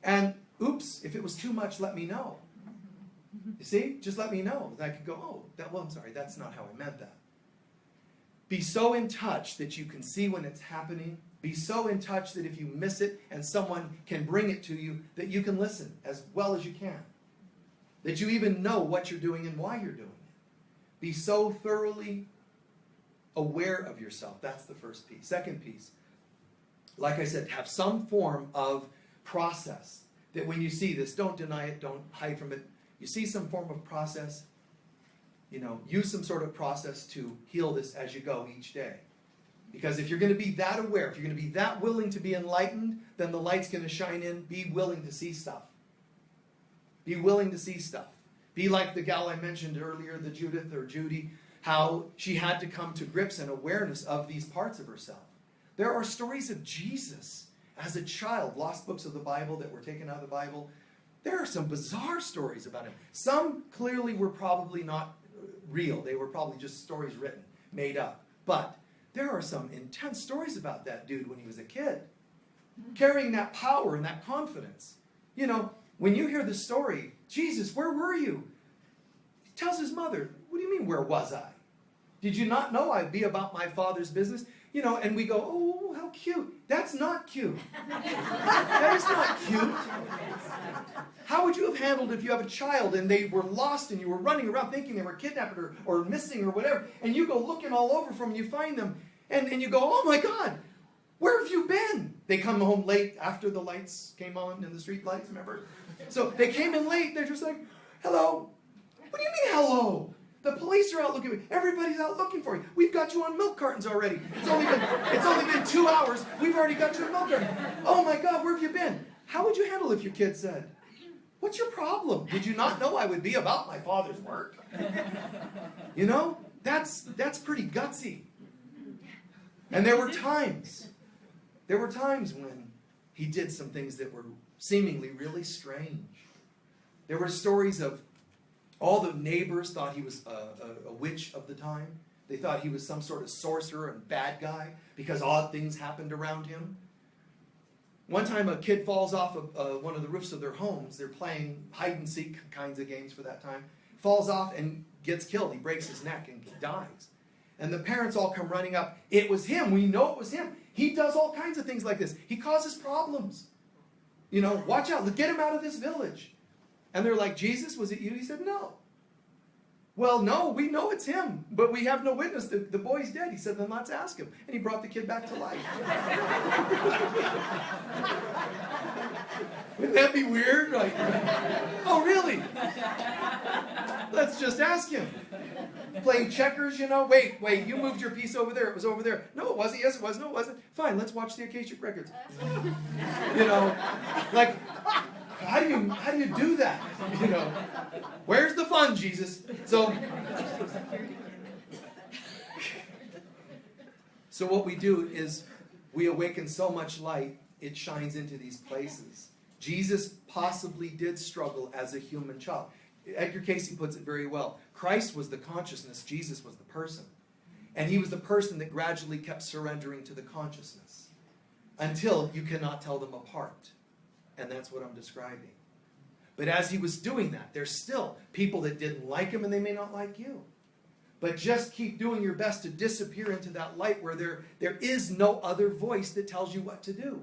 [SPEAKER 1] and oops, if it was too much, let me know. You see, just let me know. I could go, I'm sorry, that's not how I meant that. Be so in touch that you can see when it's happening. Be so in touch that if you miss it and someone can bring it to you, that you can listen as well as you can. That you even know what you're doing and why you're doing it. Be so thoroughly aware of yourself. That's the first piece. Second piece, like I said, have some form of process. That when you see this, don't deny it, don't hide from it. You see some form of process, use some sort of process to heal this as you go each day. Because if you're going to be that aware, if you're going to be that willing to be enlightened, then the light's going to shine in. Be willing to see stuff. Be willing to see stuff. Be like the gal I mentioned earlier, the Judith or Judy, how she had to come to grips and awareness of these parts of herself. There are stories of Jesus as a child, lost books of the Bible that were taken out of the Bible. There are some bizarre stories about him. Some clearly were probably not real. They were probably just stories written, made up. But there are some intense stories about that dude when he was a kid, carrying that power and that confidence. You know, when you hear the story, Jesus, where were you? He tells his mother, what do you mean, where was I? Did you not know I'd be about my Father's business? You know, and we go, oh, how cute. That's not cute. That is not cute. How would you have handled if you have a child and they were lost and you were running around thinking they were kidnapped or missing or whatever, and you go looking all over for them and you find them, and you go, oh my God, where have you been? They come home late after the lights came on in the street lights, remember? So they came in late, they're just like, hello. What do you mean hello? The police are out looking for you. Everybody's out looking for you. We've got you on milk cartons already. It's only been 2 hours. We've already got you on milk cartons. Oh my God, where have you been? How would you handle if your kid said, what's your problem? Did you not know I would be about my Father's work? You know, that's pretty gutsy. And there were times when he did some things that were seemingly really strange. There were stories of all the neighbors thought he was a witch of the time. They thought he was some sort of sorcerer and bad guy because odd things happened around him. One time a kid falls off of one of the roofs of their homes. They're playing hide and seek kinds of games for that time. Falls off and gets killed. He breaks his neck and dies. And the parents all come running up. It was him. We know it was him. He does all kinds of things like this. He causes problems. You know, watch out. Get him out of this village. And they're like, Jesus, was it you? He said, no. Well, no, we know it's him, but we have no witness. The boy's dead. He said, then let's ask him. And he brought the kid back to life. Wouldn't that be weird? Like, oh, really? Let's just ask him. Playing checkers, you know. Wait, you moved your piece over there. It was over there. No, it wasn't. Yes, it was. No, it wasn't. Fine, let's watch the Akashic Records. You know, like, how do you do that? You know, where's the fun, Jesus? So what we do is we awaken so much light, it shines into these places. Jesus possibly did struggle as a human child. Edgar Cayce puts it very well. Christ was the consciousness, Jesus was the person. And he was the person that gradually kept surrendering to the consciousness until you cannot tell them apart. And that's what I'm describing. But as he was doing that, there's still people that didn't like him and they may not like you. But just keep doing your best to disappear into that light where there is no other voice that tells you what to do.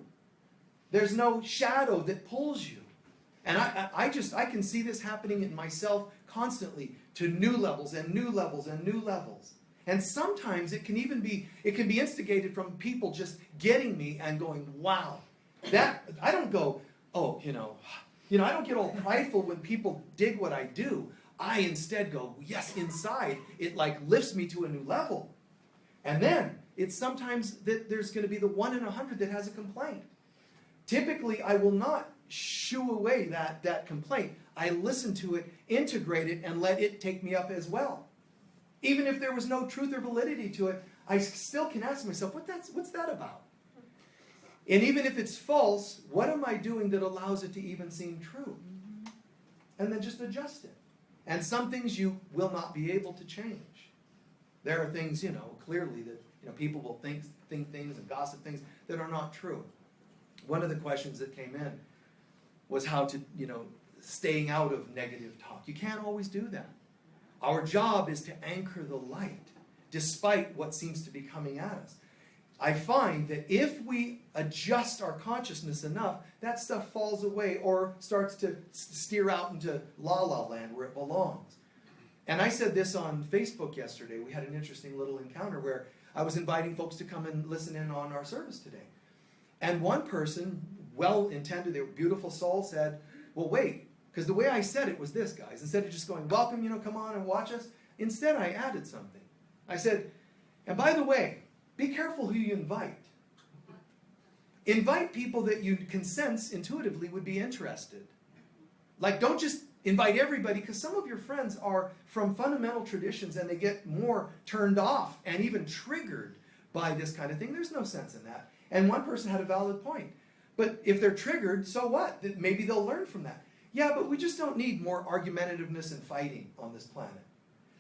[SPEAKER 1] There's no shadow that pulls you. And I can see this happening in myself constantly to new levels and new levels and new levels. And sometimes it can be instigated from people just getting me and going, wow. That I don't go, oh, you know, I don't get all prideful when people dig what I do. I instead go, yes, inside, it like lifts me to a new level. And then it's sometimes that there's going to be the 1 in 100 that has a complaint. Typically, I will not shoo away that complaint. I listen to it, integrate it, and let it take me up as well. Even if there was no truth or validity to it, I still can ask myself, what's that about? And even if it's false, what am I doing that allows it to even seem true? And then just adjust it. And some things you will not be able to change. There are things, clearly that people will think things and gossip things that are not true. One of the questions that came in was how to, staying out of negative talk. You can't always do that. Our job is to anchor the light, despite what seems to be coming at us. I find that if we adjust our consciousness enough, that stuff falls away or starts to steer out into la-la land where it belongs. And I said this on Facebook yesterday. We had an interesting little encounter where I was inviting folks to come and listen in on our service today. And one person, well-intended, they were beautiful soul, said, well, wait, because the way I said it was this, guys. Instead of just going, welcome, come on and watch us, instead I added something. I said, and by the way, be careful who you invite. Invite people that you can sense intuitively would be interested. Like, don't just invite everybody, because some of your friends are from fundamental traditions and they get more turned off and even triggered by this kind of thing. There's no sense in that. And one person had a valid point. But if they're triggered, so what? Maybe they'll learn from that. Yeah, but we just don't need more argumentativeness and fighting on this planet.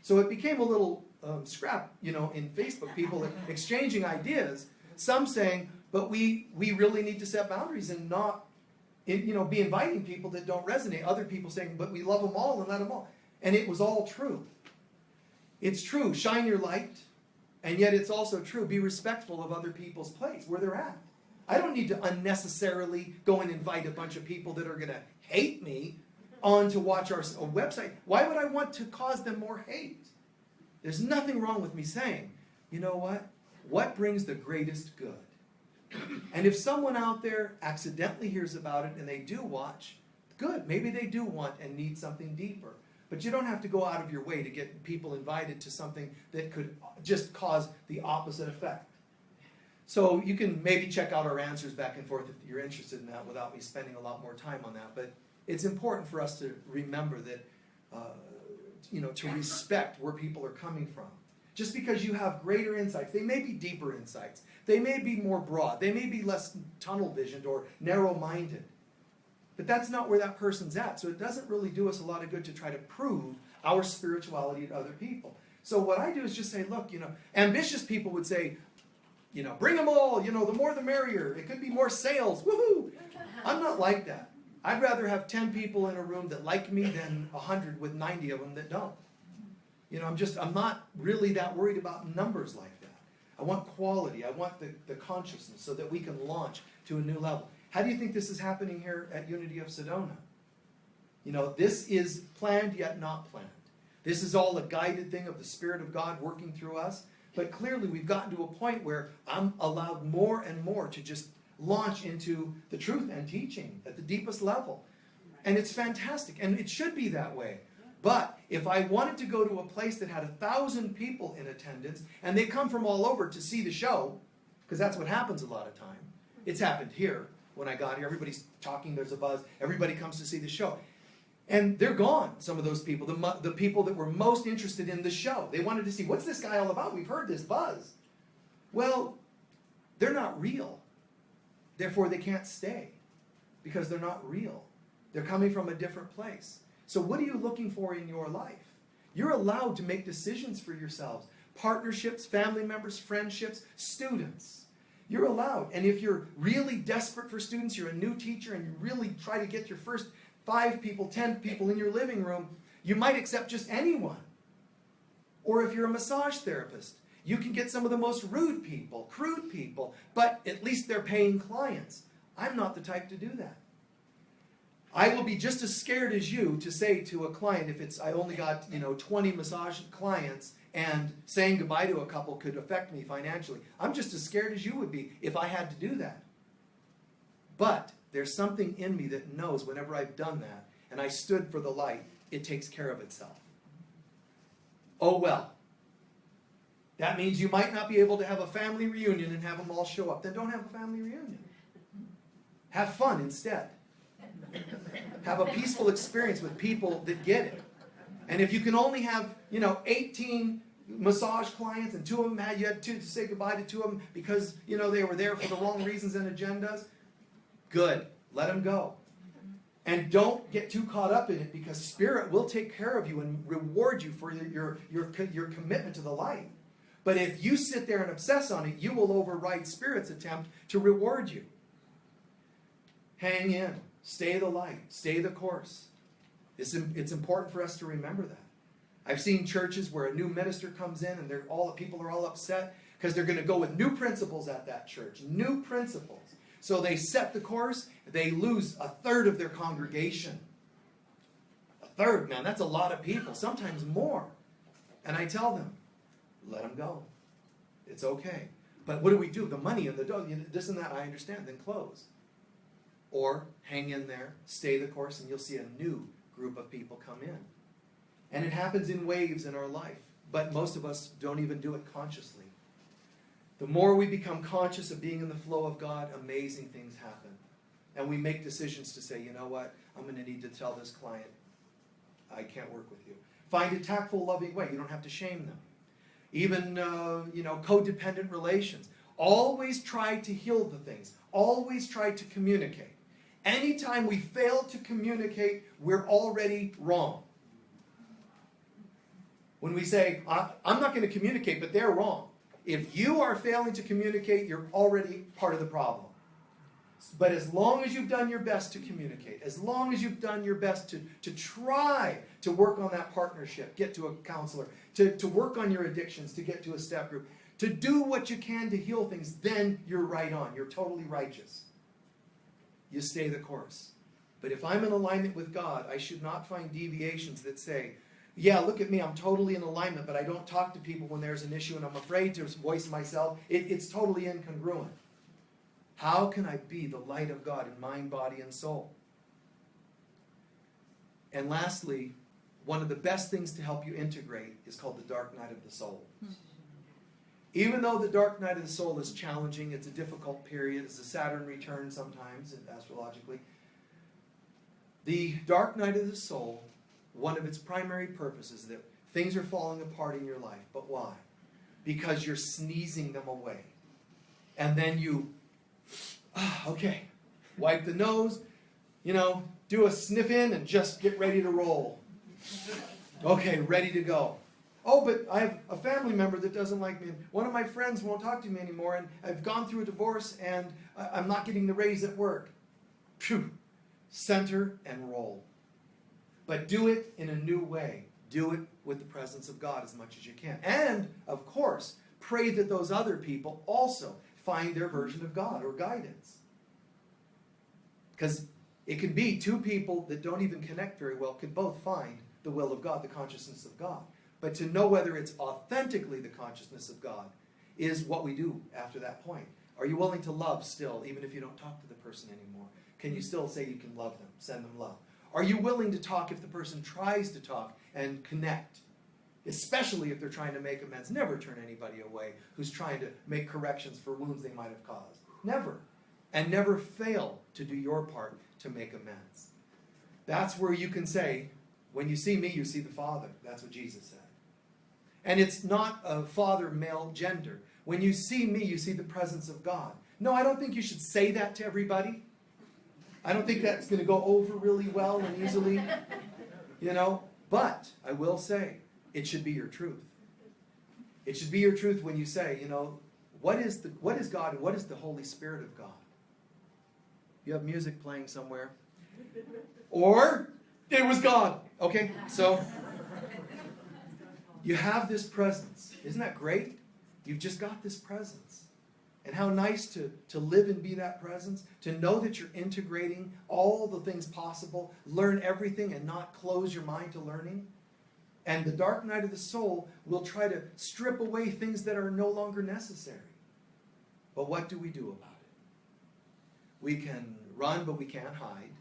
[SPEAKER 1] So it became a little scrap, in Facebook, people exchanging ideas, some saying, but we really need to set boundaries and not be inviting people that don't resonate. Other people saying, but we love them all and let them all. And it was all true. It's true. Shine your light. And yet it's also true. Be respectful of other people's place, where they're at. I don't need to unnecessarily go and invite a bunch of people that are going to hate me on to watch our website. Why would I want to cause them more hate? There's nothing wrong with me saying, you know what? What brings the greatest good? And if someone out there accidentally hears about it and they do watch, good. Maybe they do want and need something deeper. But you don't have to go out of your way to get people invited to something that could just cause the opposite effect. So you can maybe check out our answers back and forth if you're interested in that without me spending a lot more time on that. But it's important for us to remember that, to respect where people are coming from. Just because you have greater insights, they may be deeper insights. They may be more broad. They may be less tunnel-visioned or narrow-minded. But that's not where that person's at. So it doesn't really do us a lot of good to try to prove our spirituality to other people. So what I do is just say, look, ambitious people would say, bring them all, the more the merrier. It could be more sales, woohoo! I'm not like that. I'd rather have 10 people in a room that like me than 100 with 90 of them that don't. I'm not really that worried about numbers like that. I want quality. I want the consciousness so that we can launch to a new level. How do you think this is happening here at Unity of Sedona? This is planned yet not planned. This is all a guided thing of the Spirit of God working through us. But clearly we've gotten to a point where I'm allowed more and more to just launch into the truth and teaching at the deepest level. And it's fantastic. And it should be that way. But if I wanted to go to a place that had 1,000 people in attendance, and they come from all over to see the show, because that's what happens a lot of time. It's happened here when I got here. Everybody's talking, there's a buzz. Everybody comes to see the show. And they're gone, some of those people, the people that were most interested in the show. They wanted to see, what's this guy all about? We've heard this buzz. Well, they're not real. Therefore, they can't stay because they're not real. They're coming from a different place. So what are you looking for in your life? You're allowed to make decisions for yourselves. Partnerships, family members, friendships, students. You're allowed. And if you're really desperate for students, you're a new teacher, and you really try to get your first 5 people, 10 people in your living room, you might accept just anyone. Or if you're a massage therapist, you can get some of the most rude people, crude people, but at least they're paying clients. I'm not the type to do that. I will be just as scared as you to say to a client, if I only got 20 massage clients and saying goodbye to a couple could affect me financially. I'm just as scared as you would be if I had to do that. But there's something in me that knows whenever I've done that and I stood for the light, it takes care of itself. Oh well. That means you might not be able to have a family reunion and have them all show up. Then don't have a family reunion. Have fun instead. Have a peaceful experience with people that get it. And if you can only have, 18 massage clients and 2 of them you had to say goodbye to 2 of them because, they were there for the wrong reasons and agendas, good. Let them go. And don't get too caught up in it, because Spirit will take care of you and reward you for your commitment to the light. But if you sit there and obsess on it, you will override Spirit's attempt to reward you. Hang in. Stay the light. Stay the course. It's important for us to remember that. I've seen churches where a new minister comes in and people are all upset because they're going to go with new principles at that church. New principles. So they set the course. They lose 1/3 of their congregation. 1/3, man, that's a lot of people. Sometimes more. And I tell them, let them go. It's okay. But what do? The money and the dough, this and that, I understand. Then close. Or hang in there, stay the course, and you'll see a new group of people come in. And it happens in waves in our life. But most of us don't even do it consciously. The more we become conscious of being in the flow of God, amazing things happen. And we make decisions to say, you know what, I'm going to need to tell this client, I can't work with you. Find a tactful, loving way. You don't have to shame them. Even, codependent relations. Always try to heal the things. Always try to communicate. Anytime we fail to communicate, we're already wrong. When we say, I'm not going to communicate, but they're wrong. If you are failing to communicate, you're already part of the problem. But as long as you've done your best to communicate, as long as you've done your best to try to work on that partnership, get to a counselor, to work on your addictions, to get to a step group, to do what you can to heal things, then you're right on. You're totally righteous. You stay the course. But if I'm in alignment with God, I should not find deviations that say, yeah, look at me, I'm totally in alignment, but I don't talk to people when there's an issue and I'm afraid to voice myself. It's totally incongruent. How can I be the light of God in mind, body, and soul? And lastly, one of the best things to help you integrate is called the dark night of the soul. Even though the dark night of the soul is challenging, it's a difficult period, it's a Saturn return sometimes, astrologically. The dark night of the soul, one of its primary purposes is that things are falling apart in your life. But why? Because you're sneezing them away. And then you, okay, wipe the nose, do a sniff in and just get ready to roll. Okay, ready to go. Oh, but I have a family member that doesn't like me. One of my friends won't talk to me anymore, and I've gone through a divorce, and I'm not getting the raise at work. Phew. Center and roll. But do it in a new way. Do it with the presence of God as much as you can. And, of course, pray that those other people also find their version of God or guidance. Because it can be two people that don't even connect very well could both find the will of God, the consciousness of God. But to know whether it's authentically the consciousness of God is what we do after that point. Are you willing to love still, even if you don't talk to the person anymore? Can you still say you can love them, send them love? Are you willing to talk if the person tries to talk and connect? Especially if they're trying to make amends. Never turn anybody away who's trying to make corrections for wounds they might have caused. Never. And never fail to do your part to make amends. That's where you can say, when you see me, you see the Father. That's what Jesus said. And it's not a father, male, gender. When you see me, you see the presence of God. No, I don't think you should say that to everybody. I don't think that's going to go over really well and easily, But I will say, it should be your truth. It should be your truth when you say, what is God and what is the Holy Spirit of God? You have music playing somewhere. Or, it was God. Okay, so you have this presence. Isn't that great? You've just got this presence. And how nice to live and be that presence, to know that you're integrating all the things possible, learn everything and not close your mind to learning. And the dark night of the soul will try to strip away things that are no longer necessary. But what do we do about it? We can run, but we can't hide.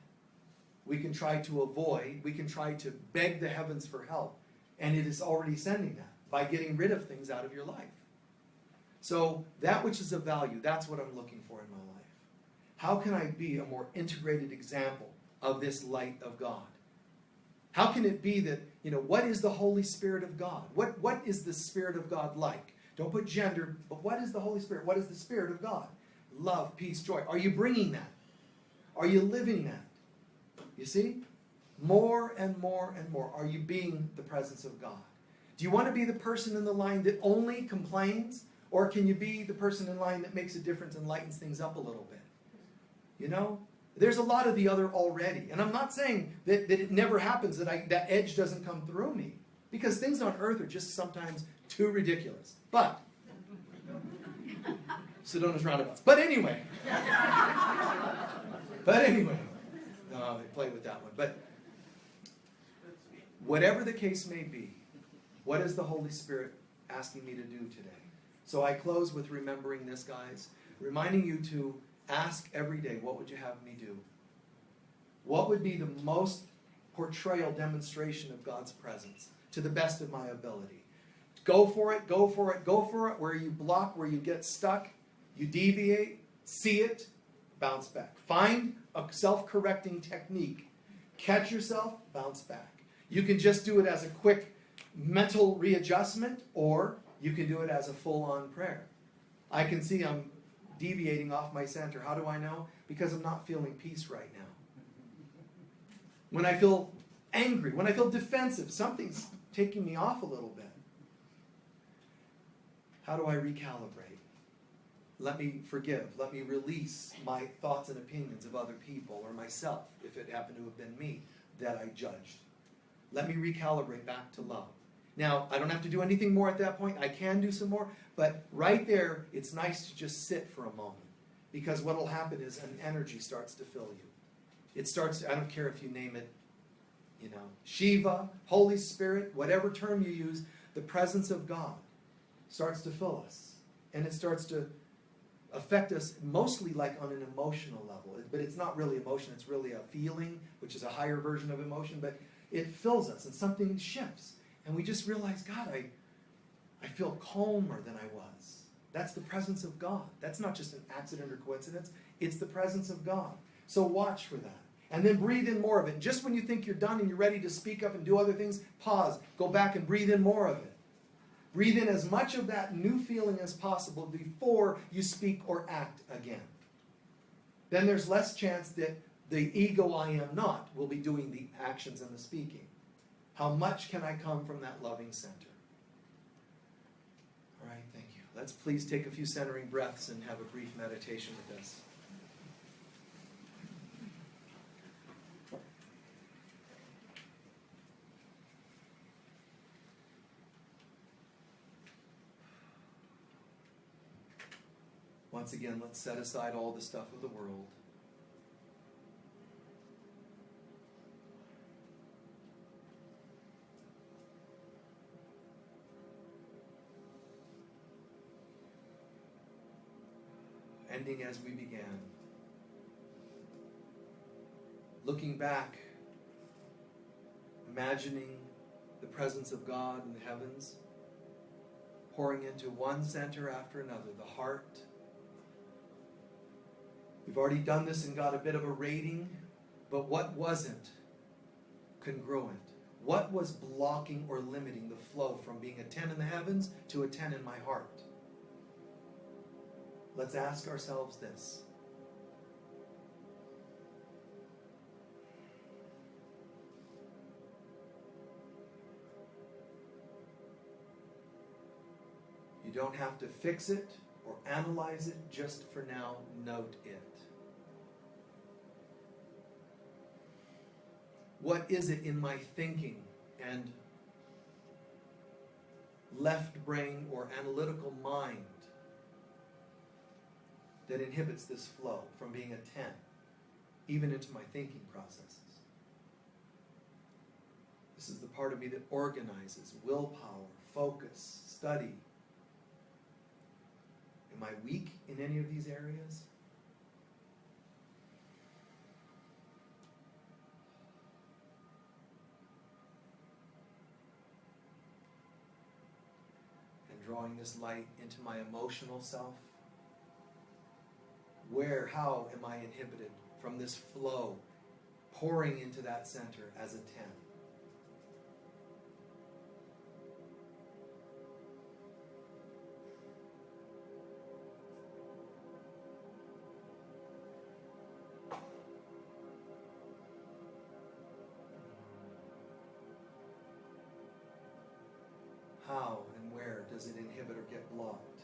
[SPEAKER 1] We can try to avoid. We can try to beg the heavens for help. And it is already sending that by getting rid of things out of your life. So that which is of value, that's what I'm looking for in my life. How can I be a more integrated example of this light of God? How can it be that, what is the Holy Spirit of God? What is the Spirit of God like? Don't put gender, but what is the Holy Spirit? What is the Spirit of God? Love, peace, joy. Are you bringing that? Are you living that? You see? More and more and more. Are you being the presence of God? Do you want to be the person in the line that only complains? Or can you be the person in line that makes a difference and lightens things up a little bit? There's a lot of the other already. And I'm not saying that it never happens, that edge doesn't come through me. Because things on earth are just sometimes too ridiculous. But, Sedona's roundabouts. But anyway. No, they play with that one. But whatever the case may be, what is the Holy Spirit asking me to do today? So I close with remembering this, guys. Reminding you to ask every day, what would you have me do? What would be the most portrayal demonstration of God's presence to the best of my ability? Go for it, go for it, go for it. Where you block, where you get stuck, you deviate, see it, bounce back. Find a self-correcting technique. Catch yourself, bounce back. You can just do it as a quick mental readjustment, or you can do it as a full-on prayer. I can see I'm deviating off my center. How do I know? Because I'm not feeling peace right now. When I feel angry, when I feel defensive, something's taking me off a little bit. How do I recalibrate? Let me forgive. Let me release my thoughts and opinions of other people or myself, if it happened to have been me that I judged. Let me recalibrate back to love. Now, I don't have to do anything more at that point. I can do some more, but right there, it's nice to just sit for a moment, because what will happen is an energy starts to fill you. It starts, I don't care if you name it, Shiva, Holy Spirit, whatever term you use, the presence of God starts to fill us. And it starts to affect us mostly like on an emotional level. But it's not really emotion, it's really a feeling, which is a higher version of emotion, but it fills us and something shifts. And we just realize, God, I feel calmer than I was. That's the presence of God. That's not just an accident or coincidence. It's the presence of God. So watch for that. And then breathe in more of it. Just when you think you're done and you're ready to speak up and do other things, pause. Go back and breathe in more of it. Breathe in as much of that new feeling as possible before you speak or act again. Then there's less chance that the ego I am not will be doing the actions and the speaking. How much can I come from that loving center? All right, thank you. Let's please take a few centering breaths and have a brief meditation with this. Once again, let's set aside all the stuff of the world. Ending as we began. Looking back, imagining the presence of God in the heavens, pouring into one center after another, the heart. We've already done this and got a bit of a rating, but what wasn't congruent? What was blocking or limiting the flow from being a 10 in the heavens to a 10 in my heart? Let's ask ourselves this. You don't have to fix it or analyze it, just for now, note it. What is it in my thinking and left brain or analytical mind that inhibits this flow from being a 10, even into my thinking processes? This is the part of me that organizes, willpower, focus, study. Am I weak in any of these areas? And drawing this light into my emotional self. Where, how am I inhibited from this flow pouring into that center as a 10? How and where does it inhibit or get blocked?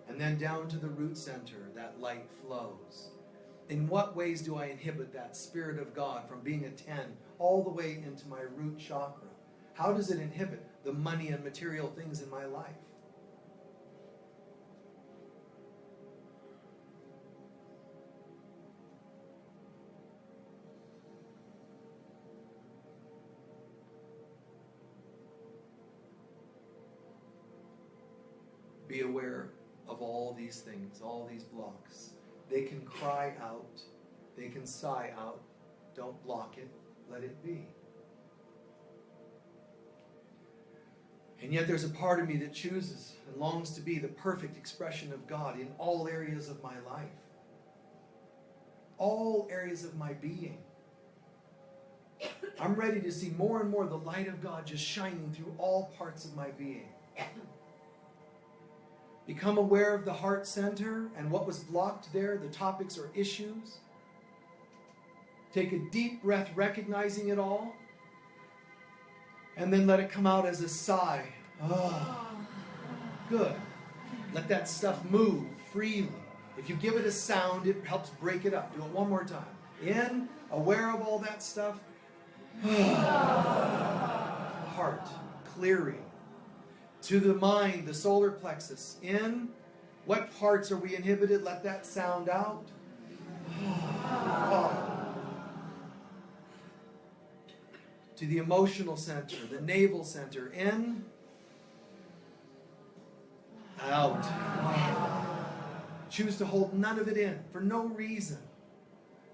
[SPEAKER 1] And then down to the root center, that light flows. In what ways do I inhibit that Spirit of God from being a 10 all the way into my root chakra? How does it inhibit the money and material things in my life? Be aware of all these things, all these blocks. They can cry out, they can sigh out. Don't block it, let it be. And yet there's a part of me that chooses and longs to be the perfect expression of God in all areas of my life. All areas of my being. I'm ready to see more and more the light of God just shining through all parts of my being. Become aware of the heart center and what was blocked there, the topics or issues. Take a deep breath, recognizing it all. And then let it come out as a sigh. Oh, good. Let that stuff move freely. If you give it a sound, it helps break it up. Do it one more time. In, aware of all that stuff. Heart, clearing. To the mind, the solar plexus. In, what parts are we inhibited? Let that sound out. To the emotional center, the navel center. In, out. Choose to hold none of it in for no reason.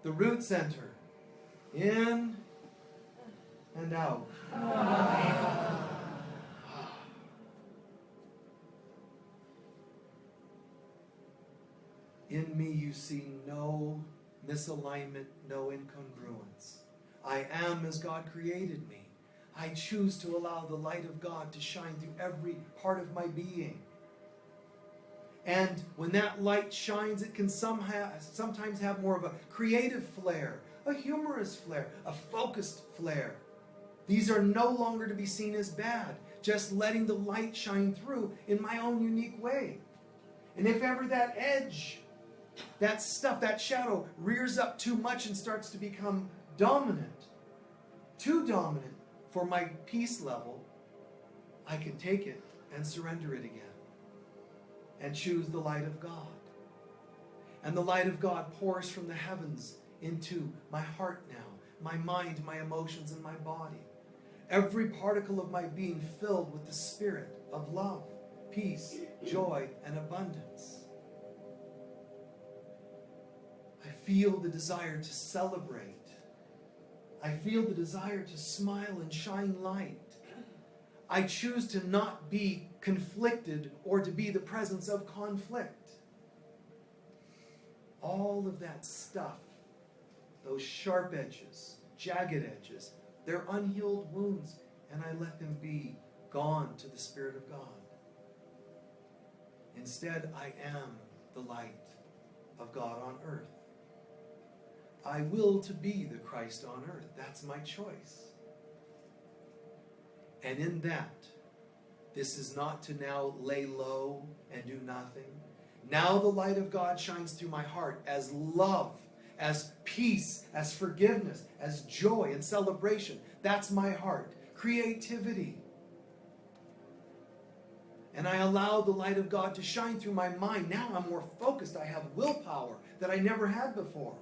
[SPEAKER 1] The root center. In and out. In me you see no misalignment, no incongruence. I am as God created me. I choose to allow the light of God to shine through every part of my being. And when that light shines, it can sometimes have more of a creative flare, a humorous flare, a focused flare. These are no longer to be seen as bad, just letting the light shine through in my own unique way. And if ever that edge, that stuff, that shadow rears up too much and starts to become dominant, too dominant for my peace level, I can take it and surrender it again and choose the light of God. And the light of God pours from the heavens into my heart now, my mind, my emotions, and my body. Every particle of my being filled with the spirit of love, peace, joy, and abundance. I feel the desire to celebrate. I feel the desire to smile and shine light. I choose to not be conflicted or to be the presence of conflict. All of that stuff, those sharp edges, jagged edges, they're unhealed wounds, and I let them be gone to the Spirit of God. Instead, I am the light of God on earth. I will to be the Christ on earth. That's my choice. And in that, this is not to now lay low and do nothing. Now the light of God shines through my heart as love, as peace, as forgiveness, as joy and celebration. That's my heart. Creativity. And I allow the light of God to shine through my mind. Now I'm more focused. I have willpower that I never had before.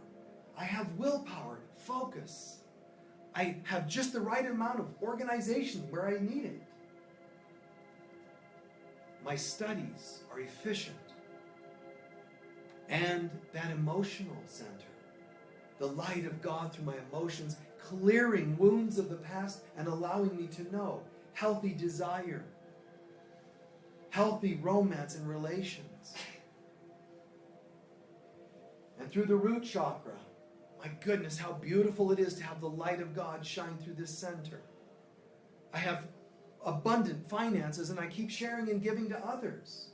[SPEAKER 1] I have willpower, focus. I have just the right amount of organization where I need it. My studies are efficient. And that emotional center, the light of God through my emotions, clearing wounds of the past and allowing me to know healthy desire, healthy romance and relations. And through the root chakra, my goodness, how beautiful it is to have the light of God shine through this center. I have abundant finances and I keep sharing and giving to others.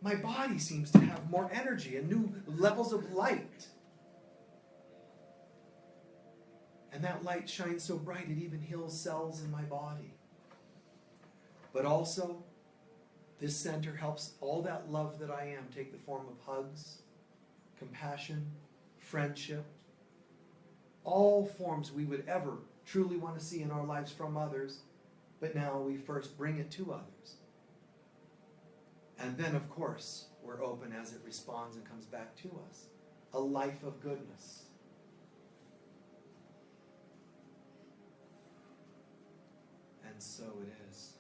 [SPEAKER 1] My body seems to have more energy and new levels of light. And that light shines so bright it even heals cells in my body. But also, this center helps all that love that I am take the form of hugs, compassion, friendship, all forms we would ever truly want to see in our lives from others, but now we first bring it to others. And then, of course, we're open as it responds and comes back to us. A life of goodness. And so it is.